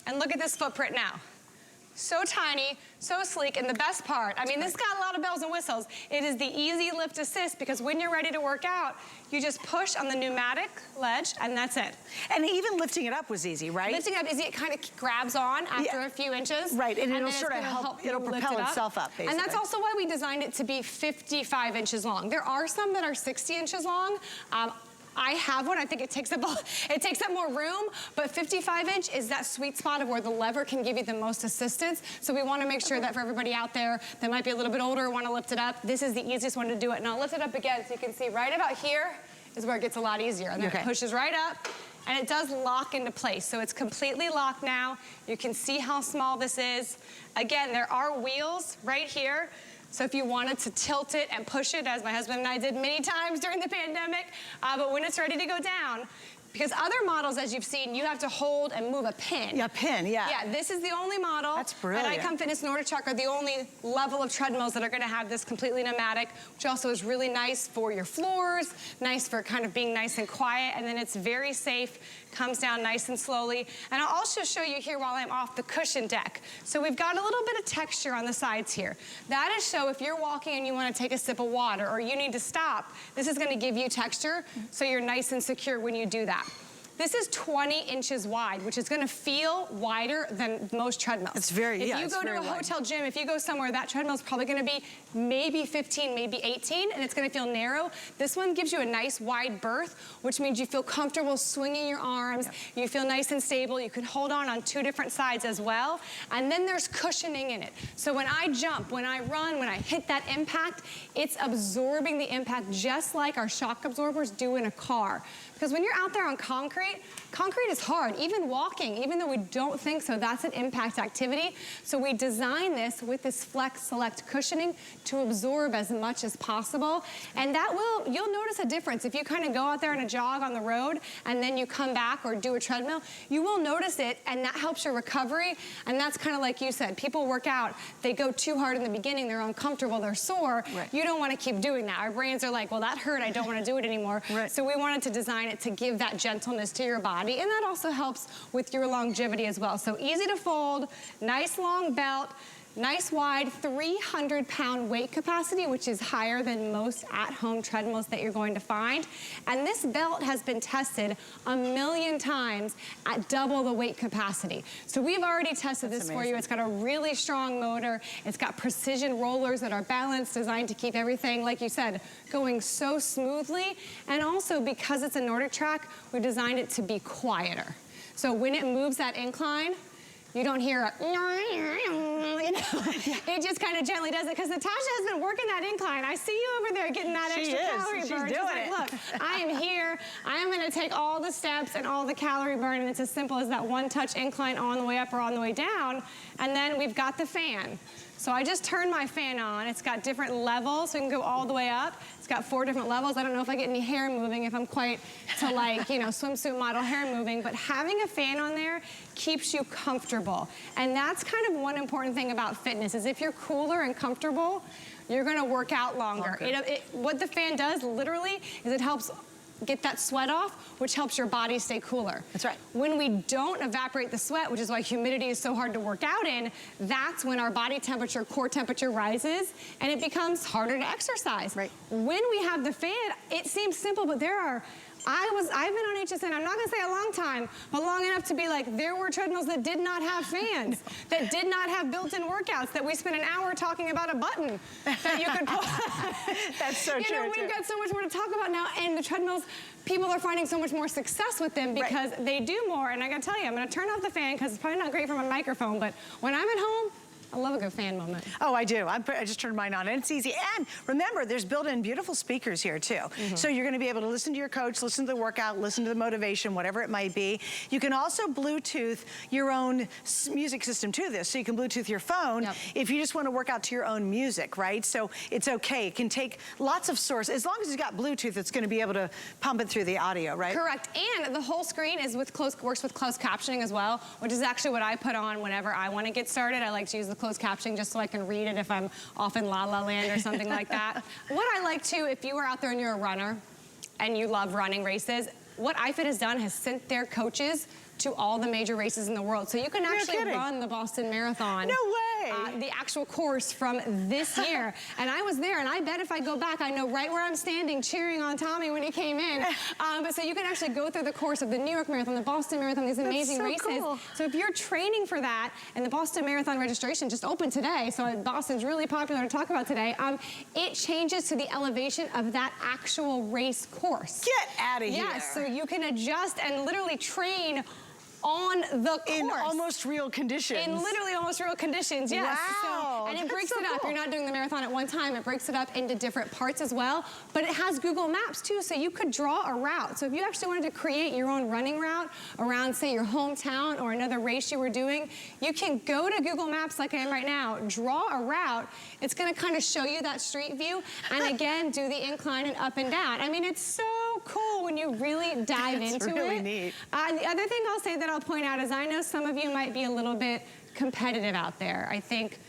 And look at this footprint now. So tiny, so sleek, and the best part, I mean, this got a lot of bells and whistles. It is the easy lift assist because when you're ready to work out, you just push on the pneumatic ledge and that's it. And even lifting it up was easy, right? Lifting up is it kind of grabs on after a few inches. Right, and it'll then sort of help, it'll propel itself up, basically. And that's also why we designed it to be 55 inches long. There are some that are 60 inches long. I have one. I think it takes up more room, but 55-inch is that sweet spot of where the lever can give you the most assistance. So we want to make sure that for everybody out there that might be a little bit older, want to lift it up, this is the easiest one to do it. And I'll lift it up again so you can see right about here is where it gets a lot easier. And then it pushes right up, and it does lock into place. So it's completely locked now. You can see how small this is. Again, there are wheels right here. So if you wanted to tilt it and push it, as my husband and I did many times during the pandemic, but when it's ready to go down, because other models, as you've seen, you have to hold and move a pin. Yeah, pin, yeah. Yeah, this is the only model. That's brilliant. And Icon Fitness NordicTrack are the only level of treadmills that are gonna have this completely pneumatic, which also is really nice for your floors, nice for kind of being nice and quiet, and then it's very safe, comes down nice and slowly. And I'll also show you here while I'm off the cushion deck. So we've got a little bit of texture on the sides here. That is so if you're walking and you wanna take a sip of water or you need to stop, this is gonna give you texture so you're nice and secure when you do that. This is 20 inches wide, which is gonna feel wider than most treadmills. It's very, If you go to a hotel gym, if you go somewhere, that treadmill is probably gonna be maybe 15, maybe 18, and it's gonna feel narrow. This one gives you a nice wide berth, which means you feel comfortable swinging your arms, you feel nice and stable, you can hold on two different sides as well, and then there's cushioning in it. So when I jump, when I run, when I hit that impact, it's absorbing the impact just like our shock absorbers do in a car. Because when you're out there on concrete, concrete is hard, even walking, even though we don't think so, that's an impact activity. So we designed this with this Flex Select cushioning to absorb as much as possible. And that will, you'll notice a difference. If you kind of go out there on a jog on the road and then you come back or do a treadmill, you will notice it and that helps your recovery. And that's kind of like you said, people work out, they go too hard in the beginning, they're uncomfortable, they're sore. Right. You don't want to keep doing that. Our brains are like, well, that hurt, I don't want to do it anymore. Right. So we wanted to design it to give that gentleness to your body, and that also helps with your longevity as well. So easy to fold, nice long belt, nice wide 300-pound weight capacity, which is higher than most at-home treadmills that you're going to find. And this belt has been tested 1,000,000 times at double the weight capacity. So we've already tested this for you. It's got a really strong motor. It's got precision rollers that are balanced, designed to keep everything, like you said, going so smoothly. And also because it's a NordicTrack, we designed it to be quieter. So when it moves that incline, you don't hear a, it just kind of gently does it, because Natasha has been working that incline. I see you over there getting that extra calorie burn. She's doing it. Look, I am here. I am gonna take all the steps and all the calorie burn, and it's as simple as that one touch incline on the way up or on the way down. And then we've got the fan. So I just turned my fan on. It's got different levels, so it can go all the way up. It's got 4 different levels. I don't know if I get any hair moving, if I'm quite to like, you know, swimsuit model hair moving, but having a fan on there keeps you comfortable. And that's kind of one important thing about fitness, is if you're cooler and comfortable, you're gonna work out longer. What the fan does, literally, is it helps get that sweat off, which helps your body stay cooler. That's right. When we don't evaporate the sweat, which is why humidity is so hard to work out in, that's when our body temperature, core temperature rises, and it becomes harder to exercise. Right. When we have the fan, it seems simple, but there are, I've been on HSN, I'm not gonna say a long time, but long enough to be like, there were treadmills that did not have fans, that did not have built-in workouts, that we spent an hour talking about a button that you could pull. That's so true. You know, we've got so much more to talk about now, and the treadmills, people are finding so much more success with them because they do more. And I gotta tell you, I'm gonna turn off the fan because it's probably not great for my microphone, but when I'm at home, I love a good fan moment. Oh, I do. I just turned mine on, and it's easy. And remember, there's built-in beautiful speakers here, too. So you're going to be able to listen to your coach, listen to the workout, listen to the motivation, whatever it might be. You can also Bluetooth your own music system to this. So you can Bluetooth your phone if you just want to work out to your own music, right? So it's okay. It can take lots of sources. As long as you've got Bluetooth, it's going to be able to pump it through the audio, right? Correct. And the whole screen is works with closed captioning as well, which is actually what I put on whenever I want to get started. I like to use the closed captioning just so I can read it if I'm off in La La Land or something like that. What I like too, if you are out there and you're a runner and you love running races, what iFit has done has sent their coaches to all the major races in the world. So you can actually run the Boston Marathon. No way! The actual course from this year. And I was there, and I bet if I go back, I know right where I'm standing cheering on Tommy when he came in. But so you can actually go through the course of the New York Marathon, the Boston Marathon, these amazing races. Cool. So if you're training for that, and the Boston Marathon registration just opened today, so Boston's really popular to talk about today, it changes to the elevation of that actual race course. Get out of here. Yes, so you can adjust and literally train on the course. In almost real conditions. In literally almost real conditions, yes. Wow. So, and it breaks it up. Cool. You're not doing the marathon at one time. It breaks it up into different parts as well. But it has Google Maps too, so you could draw a route. So if you actually wanted to create your own running route around, say, your hometown or another race you were doing, you can go to Google Maps like I am right now, draw a route. It's gonna kind of show you that street view, and again, do the incline and up and down. I mean, it's so cool when you really dive into it. It's really neat. The other thing I'll say that I'll point out is I know some of you might be a little bit competitive out there. I think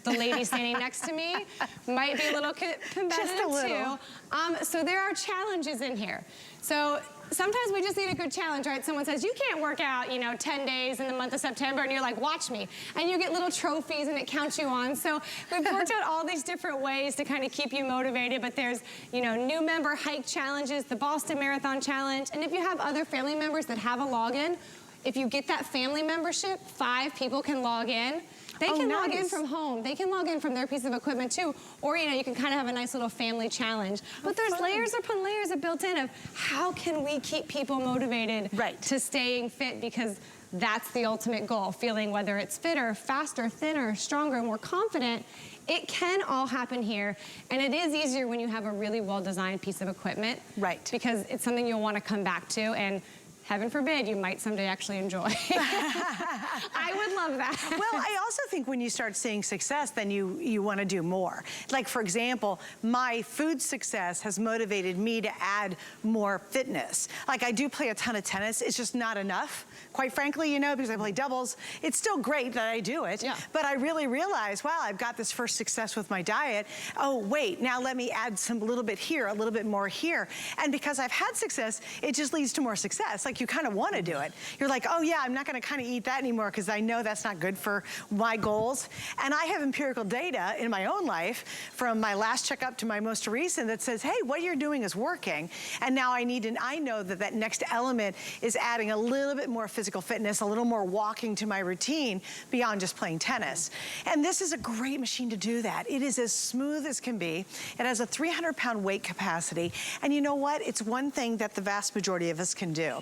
the lady standing next to me might be a little competitive Just a little. too. So there are challenges in here. So sometimes we just need a good challenge, right? Someone says, you can't work out, 10 days in the month of September, and you're like, watch me. And you get little trophies and it counts you on. So we've worked out all these different ways to kind of keep you motivated, but there's, new member hike challenges, the Boston Marathon Challenge, and if you have other family members that have a login, if you get that family membership, 5 people can log in. They can log in from home. They can log in from their piece of equipment too. Or, you can kind of have a nice little family challenge. But there's layers upon layers of built in of how can we keep people motivated to staying fit, because that's the ultimate goal, feeling whether it's fitter, faster, thinner, stronger, more confident. It can all happen here, and it is easier when you have a really well-designed piece of equipment. Right. Because it's something you'll want to come back to, and heaven forbid, you might someday actually enjoy. I would love that. Well, I also think when you start seeing success, then you want to do more. Like, for example, my food success has motivated me to add more fitness. Like, I do play a ton of tennis. It's just not enough, quite frankly, because I play doubles. It's still great that I do it. Yeah. But I really realize, wow, I've got this first success with my diet. Oh, wait, now let me add a little bit here, a little bit more here. And because I've had success, it just leads to more success. Like, you kind of want to do it. You're like, oh yeah, I'm not going to kind of eat that anymore because I know that's not good for my goals. And I have empirical data in my own life from my last checkup to my most recent that says, hey, what you're doing is working. And now I know that next element is adding a little bit more physical fitness, a little more walking to my routine beyond just playing tennis. And this is a great machine to do that. It is as smooth as can be. It has a 300-pound weight capacity. And you know what? It's one thing that the vast majority of us can do.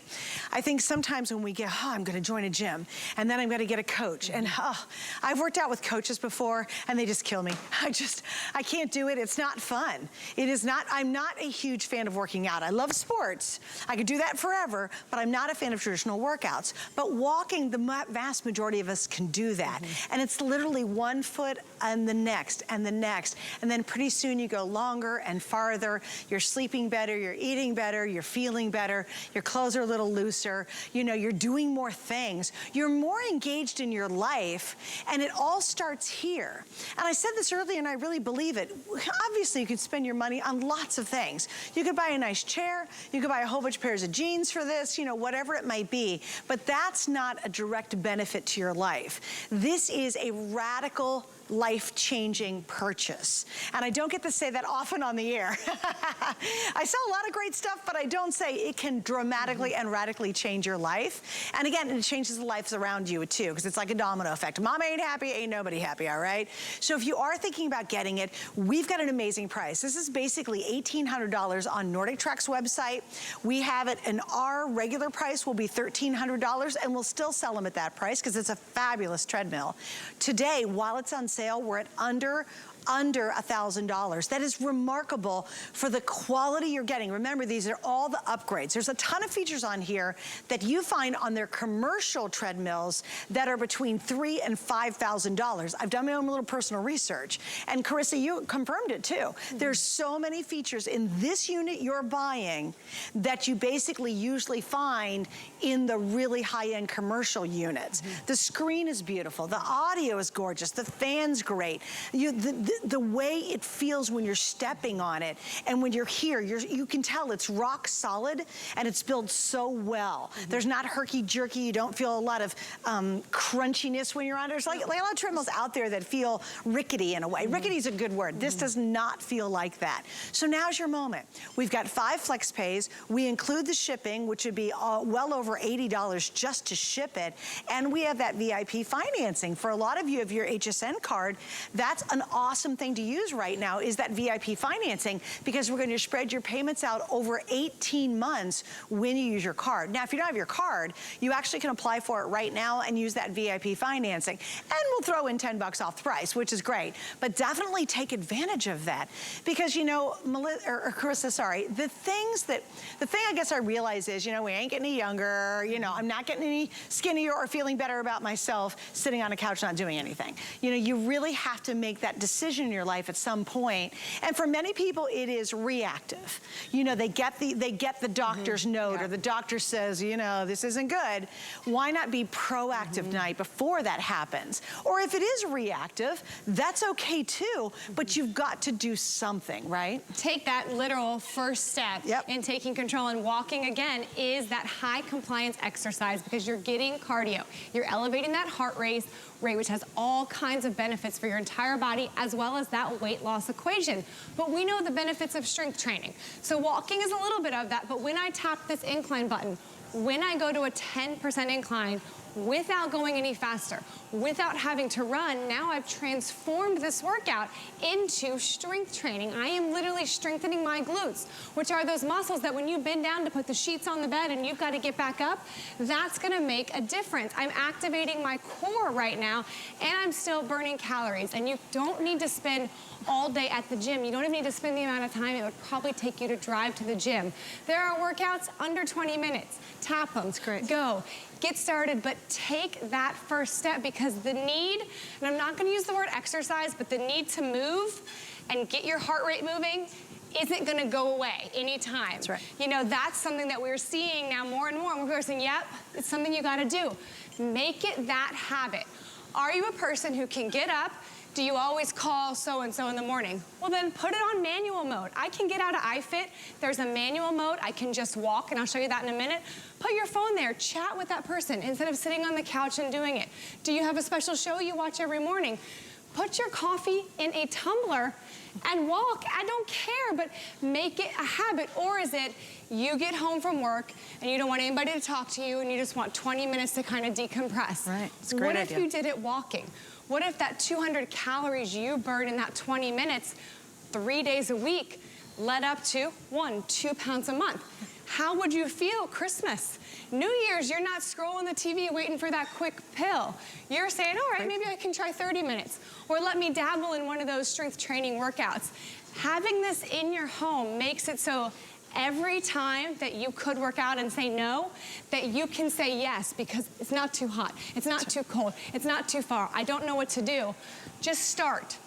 I think sometimes when we get, I'm going to join a gym, and then I'm going to get a coach. And I've worked out with coaches before, and they just kill me. I can't do it. It's not fun. It is not, I'm not a huge fan of working out. I love sports. I could do that forever, but I'm not a fan of traditional workouts. But walking, the vast majority of us can do that. And it's literally 1 foot and the next, and the next. And then pretty soon you go longer and farther. You're sleeping better, you're eating better, you're feeling better, your clothes are a little looser, you're doing more things, you're more engaged in your life, and it all starts here. And I said this earlier, and I really believe it. Obviously, you could spend your money on lots of things. You could buy a nice chair, you could buy a whole bunch of pairs of jeans for this, whatever it might be, but that's not a direct benefit to your life. This is a radical life-changing purchase. And I don't get to say that often on the air. I sell a lot of great stuff, but I don't say it can dramatically and radically change your life. And again, it changes the lives around you too, because it's like a domino effect. Mama ain't happy, ain't nobody happy, all right? So if you are thinking about getting it, we've got an amazing price. This is basically $1,800 on NordicTrack's website. We have it, and our regular price will be $1,300, and we'll still sell them at that price because it's a fabulous treadmill. Today, while it's on sale, we're at under $1,000. That is remarkable for the quality you're getting. Remember, these are all the upgrades. There's a ton of features on here that you find on their commercial treadmills that are between $3,000 and $5,000. I've done my own little personal research. And Carissa, you confirmed it too. There's so many features in this unit you're buying that you basically usually find in the really high-end commercial units. The screen is beautiful. The audio is gorgeous. The fan's great. The way it feels when you're stepping on it and when you're here, you can tell it's rock solid and it's built so well. There's not herky-jerky. You don't feel a lot of crunchiness when you're on it. There's like a lot of treadmills out there that feel rickety in a way. Rickety is a good word. This does not feel like that. So now's your moment. We've got 5 flex pays. We include the shipping, which would be well over $80 just to ship it. And we have that VIP financing. For a lot of you, of your HSN card, that's an awesome thing to use right now is that VIP financing, because we're going to spread your payments out over 18 months when you use your card. Now, if you don't have your card, you actually can apply for it right now and use that VIP financing. And we'll throw in 10 bucks off the price, which is great. But definitely take advantage of that. Because, you know, Carissa, sorry, the thing I guess I realize is, you know, we ain't getting any younger, you know, I'm not getting any skinnier or feeling better about myself sitting on a couch not doing anything. You know, you really have to make that decision in your life at some point. And for many people, it is reactive. You know, they get the doctor's note or the doctor says, you know, this isn't good. Why not be proactive tonight before that happens? Or if it is reactive, that's okay too, but you've got to do something, right? Take that literal first step in taking control, and walking again is that high compliance exercise because you're getting cardio. You're elevating that heart rate, which has all kinds of benefits for your entire body, as well as that weight loss equation. But we know the benefits of strength training. So walking is a little bit of that, but when I tap this incline button, when I go to a 10% incline, without going any faster, without having to run, now I've transformed this workout into strength training. I am literally strengthening my glutes, which are those muscles that when you bend down to put the sheets on the bed and you've got to get back up, that's gonna make a difference. I'm activating my core right now, and I'm still burning calories. And you don't need to spend all day at the gym. You don't even need to spend the amount of time it would probably take you to drive to the gym. There are workouts under 20 minutes. Tap them, that's great. Go, get started, but take that first step, because the need, and I'm not gonna use the word exercise, but the need to move and get your heart rate moving isn't gonna go away anytime. That's right. You know, that's something that we're seeing now more and more. We're saying, yep, it's something you gotta do. Make it that habit. Are you a person who can get up? Do you always call so-and-so in the morning? Well, then put it on manual mode. I can get out of iFit. There's a manual mode. I can just walk, and I'll show you that in a minute. Put your phone there. Chat with that person instead of sitting on the couch and doing it. Do you have a special show you watch every morning? Put your coffee in a tumbler and walk. I don't care, but make it a habit. Or is it you get home from work and you don't want anybody to talk to you and you just want 20 minutes to kind of decompress? Right, it's a great idea. What if you did it walking? What if that 200 calories you burn in that 20 minutes, 3 days a week, led up to 2 pounds a month? How would you feel Christmas? New Year's, you're not scrolling the TV waiting for that quick pill. You're saying, all right, maybe I can try 30 minutes. Or let me dabble in one of those strength training workouts. Having this in your home makes it so every time that you could work out and say no, that you can say yes, because it's not too hot, it's not too cold, it's not too far, I don't know what to do. Just start.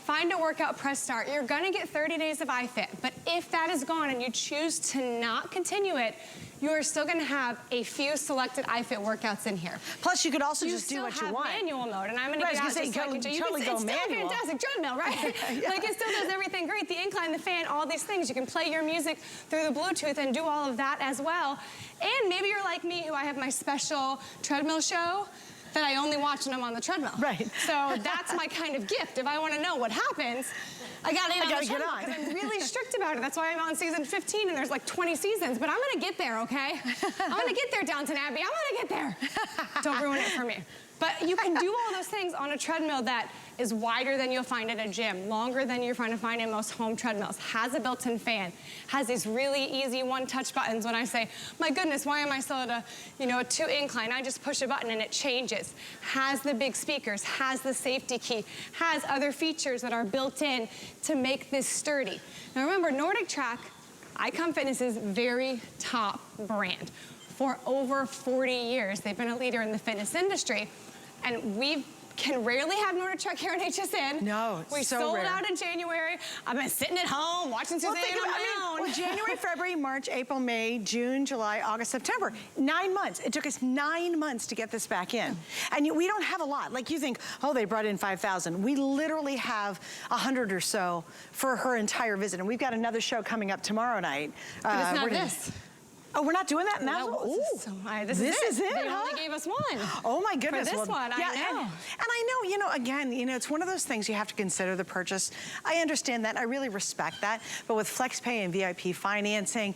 Find a workout, press start. You're gonna get 30 days of iFit, but if that is gone and you choose to not continue it, you are still gonna have a few selected iFit workouts in here. Plus, you could also just do what you want. Manual mode, and I'm gonna right, get out just totally go it's manual. Still a fantastic treadmill, right? Yeah. Like it still does everything great. The incline, the fan, all these things. You can play your music through the Bluetooth and do all of that as well. And maybe you're like me, who I have my special treadmill show. that I only watch when I'm on the treadmill. Right. So that's my kind of gift. If I want to know what happens, I gotta get on the treadmill, because I'm really strict about it. That's why I'm on season 15 and there's like 20 seasons, but I'm gonna get there, okay? I'm gonna get there, Downton Abbey. I'm gonna get there. Don't ruin it for me. But you can do all those things on a treadmill that is wider than you'll find at a gym, longer than you're going to find in most home treadmills, has a built-in fan, has these really easy one-touch buttons. When I say, my goodness, why am I still at a, a 2 incline? I just push a button and it changes. Has the big speakers, has the safety key, has other features that are built in to make this sturdy. Now remember, NordicTrack, Icon Fitness's very top brand. For over 40 years, they've been a leader in the fitness industry. And we can rarely have NordicTrack here in HSN. No, we so sold rare. out in January. I've been sitting at home watching Suzanne on my own. January, February, March, April, May, June, July, August, September. 9 months. It took us 9 months to get this back in. And we don't have a lot. Like you think, oh, they brought in 5,000. We literally have 100 or so for her entire visit. And we've got another show coming up tomorrow night. But it's not this. Oh, we're not doing that now? No, this is it. They only gave us one. Oh my goodness. For this one, I know. And I know, again, it's one of those things you have to consider the purchase. I understand that. I really respect that. But with FlexPay and VIP financing,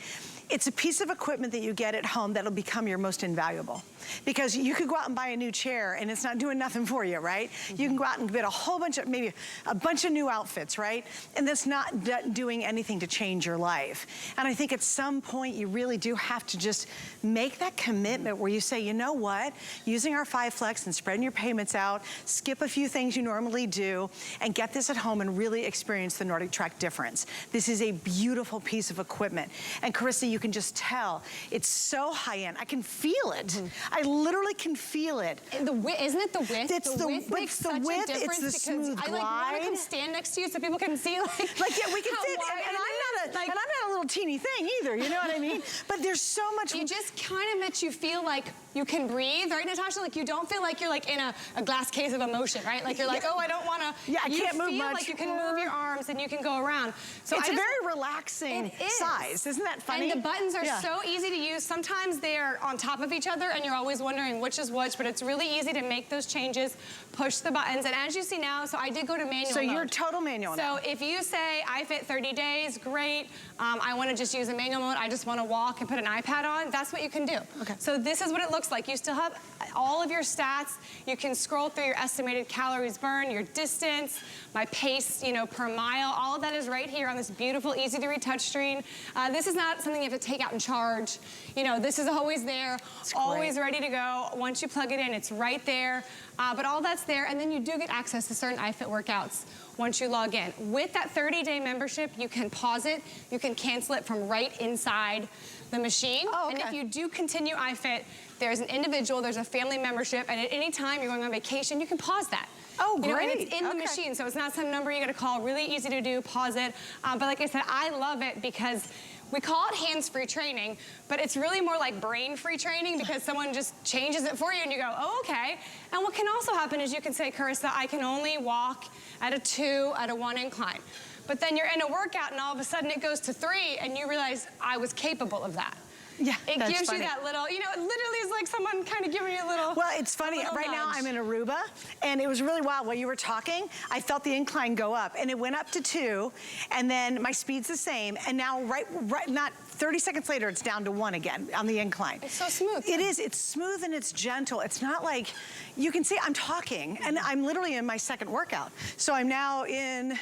it's a piece of equipment that you get at home that'll become your most invaluable. Because you could go out and buy a new chair and it's not doing nothing for you, right? Mm-hmm. You can go out and get a whole bunch of, maybe a bunch of new outfits, right? And that's not doing anything to change your life. And I think at some point you really do have to just make that commitment where you say, you know what? Using our 5 Flex and spreading your payments out, skip a few things you normally do, and get this at home and really experience the NordicTrack difference. This is a beautiful piece of equipment. And Carissa, you can just tell, it's so high-end. I can feel it. Mm-hmm. I literally can feel it. The width, isn't it the width? It's the width makes such a difference. It's the smooth glide. I want to stand next to you so people can see yeah, we can sit. And I'm not a little teeny thing either. You know what I mean? But there's so much. You just kind of makes you feel like you can breathe, right, Natasha? Like you don't feel like you're like in a glass case of emotion, right? Like you're like, oh, I don't want to. Yeah, I can't move much. You feel like you can move your arms and you can go around. So it's a very relaxing size. Isn't that funny? And the buttons are so easy to use. Sometimes they're on top of each other and you're always wondering which is which, but it's really easy to make those changes, push the buttons. And as you see now, so I did go to manual So mode. you're total manual now. So if you say, I fit 30 days, great. I want to just use a manual mode. I just want to walk and put an iPad on. That's what you can do. Okay. So this is what it looks like. You still have all of your stats. You can scroll through your estimated calories burned, your distance, my pace, per mile. All of that is right here on this beautiful, easy to read touchscreen. This is not something you have to take out and charge. This is always there, always ready to go. Once you plug it in, it's right there. But all that's there, and then you do get access to certain iFit workouts once you log in. With that 30-day membership, you can pause it, you can cancel it from right inside the machine. Oh, okay. And if you do continue iFit, there's an individual, there's a family membership, and at any time you're going on vacation, you can pause that. Oh, great. And it's in the machine, so it's not some number you gotta call. Really easy to do, pause it. But like I said, I love it because we call it hands-free training, but it's really more like brain-free training because someone just changes it for you and you go, oh, okay. And what can also happen is you can say, Carissa, I can only walk at a 2, at a 1 incline. But then you're in a workout and all of a sudden it goes to 3 and you realize I was capable of that. Yeah, it gives you that little, it literally is like someone kind of giving you a little. Well, it's funny. Right now I'm in Aruba, and it was really wild. While you were talking, I felt the incline go up, and it went up to 2, and then my speed's the same, and now not 30 seconds later, it's down to 1 again on the incline. It's so smooth. It is. It's smooth and it's gentle. It's not like, you can see I'm talking, and I'm literally in my second workout. So I'm now in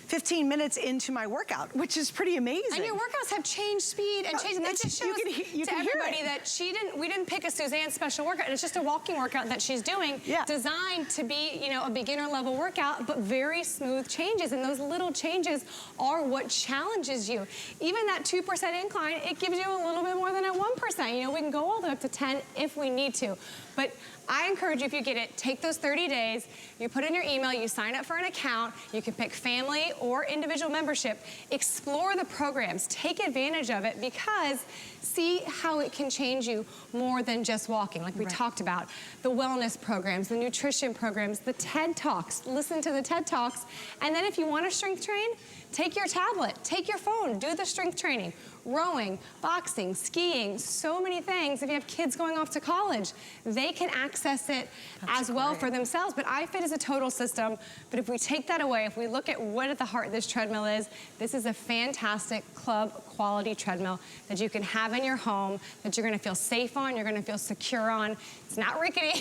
15 minutes into my workout, which is pretty amazing. And your workouts have changed speed and changed, and that just shows to everybody that we didn't pick a Suzanne special workout. It's just a walking workout that she's doing, designed to be, a beginner level workout, but very smooth changes. And those little changes are what challenges you. Even that 2% incline, it gives you a little bit more than at 1%. We can go all the way up to 10 if we need to. But I encourage you, if you get it, take those 30 days, you put in your email, you sign up for an account, you can pick family or individual membership, explore the programs, take advantage of it, because see how it can change you more than just walking, like we talked about. The wellness programs, the nutrition programs, the TED Talks, listen to the TED Talks, and then if you want to strength train, take your tablet, take your phone, do the strength training. rowing, boxing, skiing, so many things. If you have kids going off to college, they can access it as well for themselves. But iFit is a total system. But if we take that away, if we look at what at the heart of this treadmill is, this is a fantastic club quality treadmill that you can have in your home, that you're gonna feel safe on, you're gonna feel secure on. It's not rickety,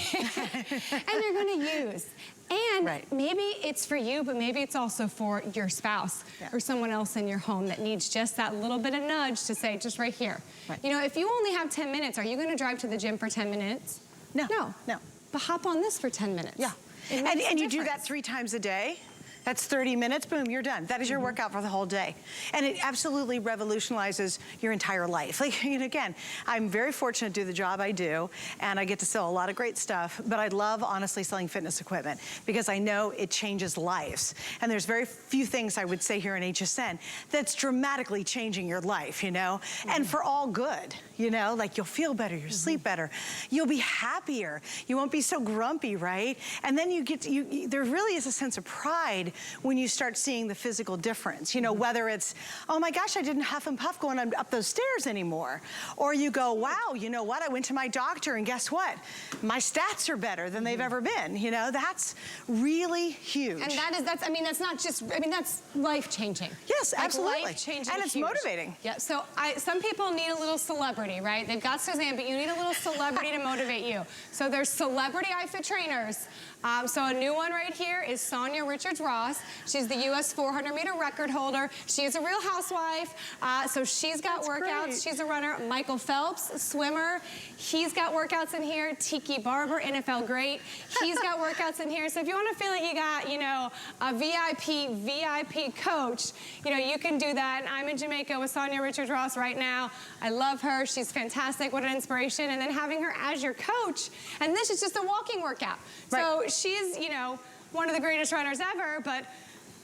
and you're gonna use. And maybe it's for you, but maybe it's also for your spouse or someone else in your home that needs just that little bit of nudge to say, just right here. You know, if you only have 10 minutes, are you gonna drive to the gym for 10 minutes? No. No. But hop on this for 10 minutes. Yeah. And you do that 3 times a day. That's 30 minutes, boom, you're done. That is your workout for the whole day. And it absolutely revolutionizes your entire life. Like, and again, I'm very fortunate to do the job I do, and I get to sell a lot of great stuff, but I love, honestly, selling fitness equipment because I know it changes lives. And there's very few things I would say here in HSN that's dramatically changing your life, you know? And for all good, you know? Like, you'll feel better, you'll sleep better, you'll be happier, you won't be so grumpy, right? And then you get, there really is a sense of pride when you start seeing the physical difference, you know, whether it's, oh my gosh, I didn't huff and puff going up those stairs anymore. Or you go, wow, you know what, I went to my doctor and guess what? My stats are better than they've ever been, you know, that's really huge. And that's not just, that's life-changing. Yes, absolutely. Like life-changing. And it's huge. Motivating. Yeah, so some people need a little celebrity, right? They've got Suzanne, but you need a little celebrity to motivate you. So there's celebrity iFit trainers. So a new one right here is Sonia Richards-Ross. She's the US 400-meter record holder. She is a real housewife. So she's got workouts. Great. She's a runner. Michael Phelps, swimmer. He's got workouts in here. Tiki Barber, NFL great. He's got workouts in here. So if you want to feel like you got, you know, a VIP coach, you know, you can do that. And I'm in Jamaica with Sonia Richards-Ross right now. I love her. She's fantastic. What an inspiration. And then having her as your coach. And this is just a walking workout. So she's, you know, one of the greatest runners ever, but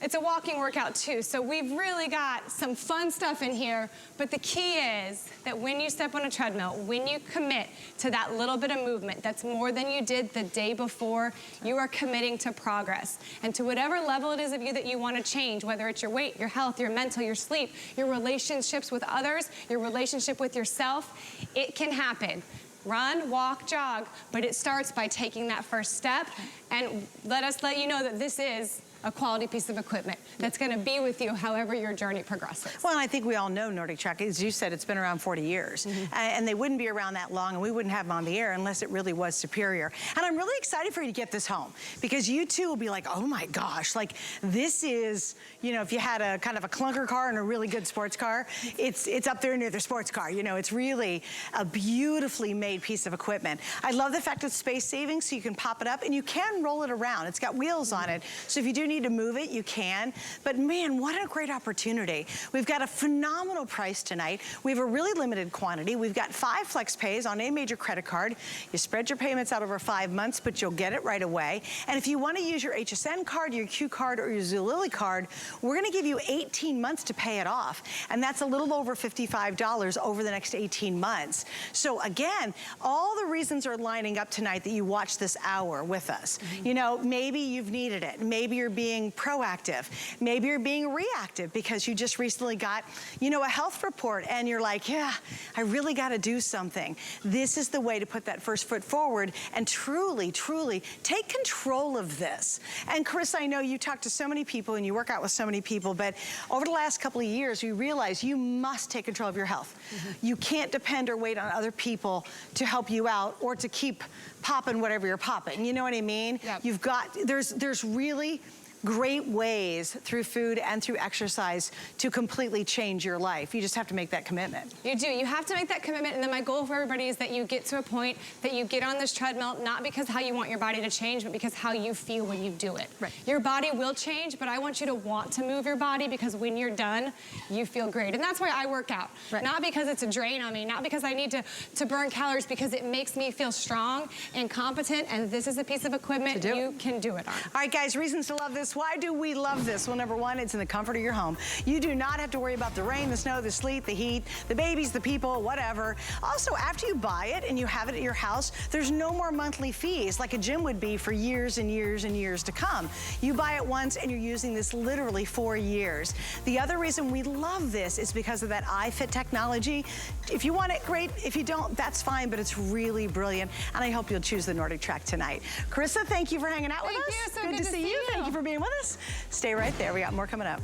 it's a walking workout too. So we've really got some fun stuff in here, but the key is that when you step on a treadmill, when you commit to that little bit of movement, that's more than you did the day before, you are committing to progress. And to whatever level it is of you that you want to change, whether it's your weight, your health, your mental, your sleep, your relationships with others, your relationship with yourself, it can happen. Run, walk, jog, but it starts by taking that first step. And let us let you know that this is a quality piece of equipment that's going to be with you however your journey progresses. Well, and I think we all know NordicTrack. As you said, it's been around 40 years. And they wouldn't be around that long, and we wouldn't have them on the air unless it really was superior. And I'm really excited for you to get this home, because you too will be like, oh my gosh, like this is, you know, if you had a kind of a clunker car and a really good sports car, it's up there near the sports car. You know, it's really a beautifully made piece of equipment. I love the fact it's space saving, so you can pop it up and you can roll it around. It's got wheels on it, so if you do need to move it, you can. But man, what a great opportunity. We've got a phenomenal price tonight. We have a really limited quantity. We've got 5 flex pays on any major credit card. You spread your payments out over 5 months, but you'll get it right away. And if you want to use your HSN card, your Q card, or your Zulily card, we're going to give you 18 months to pay it off. And that's a little over $55 over the next 18 months. So again, all the reasons are lining up tonight that you watch this hour with us. You know, maybe you've needed it. Maybe you're being proactive. Maybe you're being reactive because you just recently got, you know, a health report and you're like, yeah, I really got to do something. This is the way to put that first foot forward and truly, truly take control of this. And Chris, I know you talk to so many people and you work out with so many people, but over the last couple of years, we realized you must take control of your health. You can't depend or wait on other people to help you out or to keep popping whatever you're popping. You know what I mean? Yep. You've got, there's really great ways through food and through exercise to completely change your life. You just have to make that commitment. You do. You have to make that commitment. And then my goal for everybody is that you get to a point that you get on this treadmill, not because how you want your body to change, but because how you feel when you do it. Right. Your body will change, but I want you to want to move your body because when you're done, you feel great. And that's why I work out. Right. Not because it's a drain on me, not because I need to burn calories, because it makes me feel strong and competent. And this is a piece of equipment you can do it on. All right, guys, reasons to love this this. Why do we love this? Well, number one, it's in the comfort of your home. You do not have to worry about the rain, the snow, the sleet, the heat, the babies, the people, whatever. Also, after you buy it and you have it at your house, there's no more monthly fees like a gym would be for years and years and years to come. You buy it once and you're using this literally for years. The other reason we love this is because of that iFit technology. If you want it, great. If you don't, that's fine, but it's really brilliant. And I hope you'll choose the NordicTrack tonight. Carissa, thank you for hanging out with us. Thank you, so good to see you. Thank you for being with us. Stay right there. We got more coming up.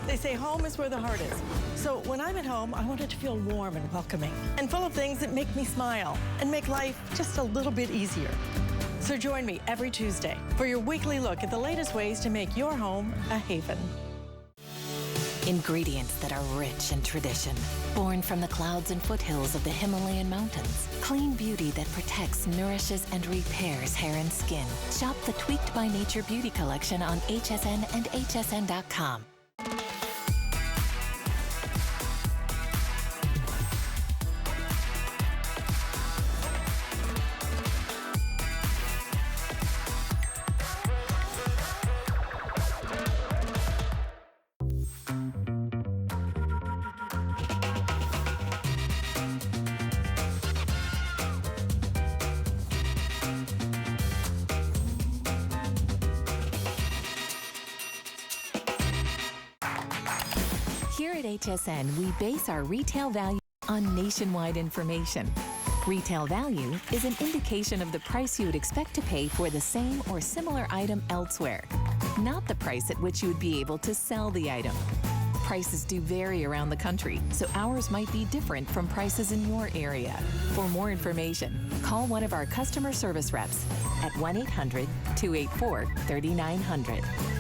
They say home is where the heart is. So when I'm at home, I want it to feel warm and welcoming and full of things that make me smile and make life just a little bit easier. So join me every Tuesday for your weekly look at the latest ways to make your home a haven. Ingredients that are rich in tradition, born from the clouds and foothills of the Himalayan mountains. Clean beauty that protects, nourishes, and repairs hair and skin. Shop the Tweaked by Nature Beauty Collection on HSN and hsn.com. Here at HSN, we base our retail value on nationwide information. Retail value is an indication of the price you would expect to pay for the same or similar item elsewhere, not the price at which you would be able to sell the item. Prices do vary around the country, so ours might be different from prices in your area. For more information, call one of our customer service reps at 1-800-284-3900.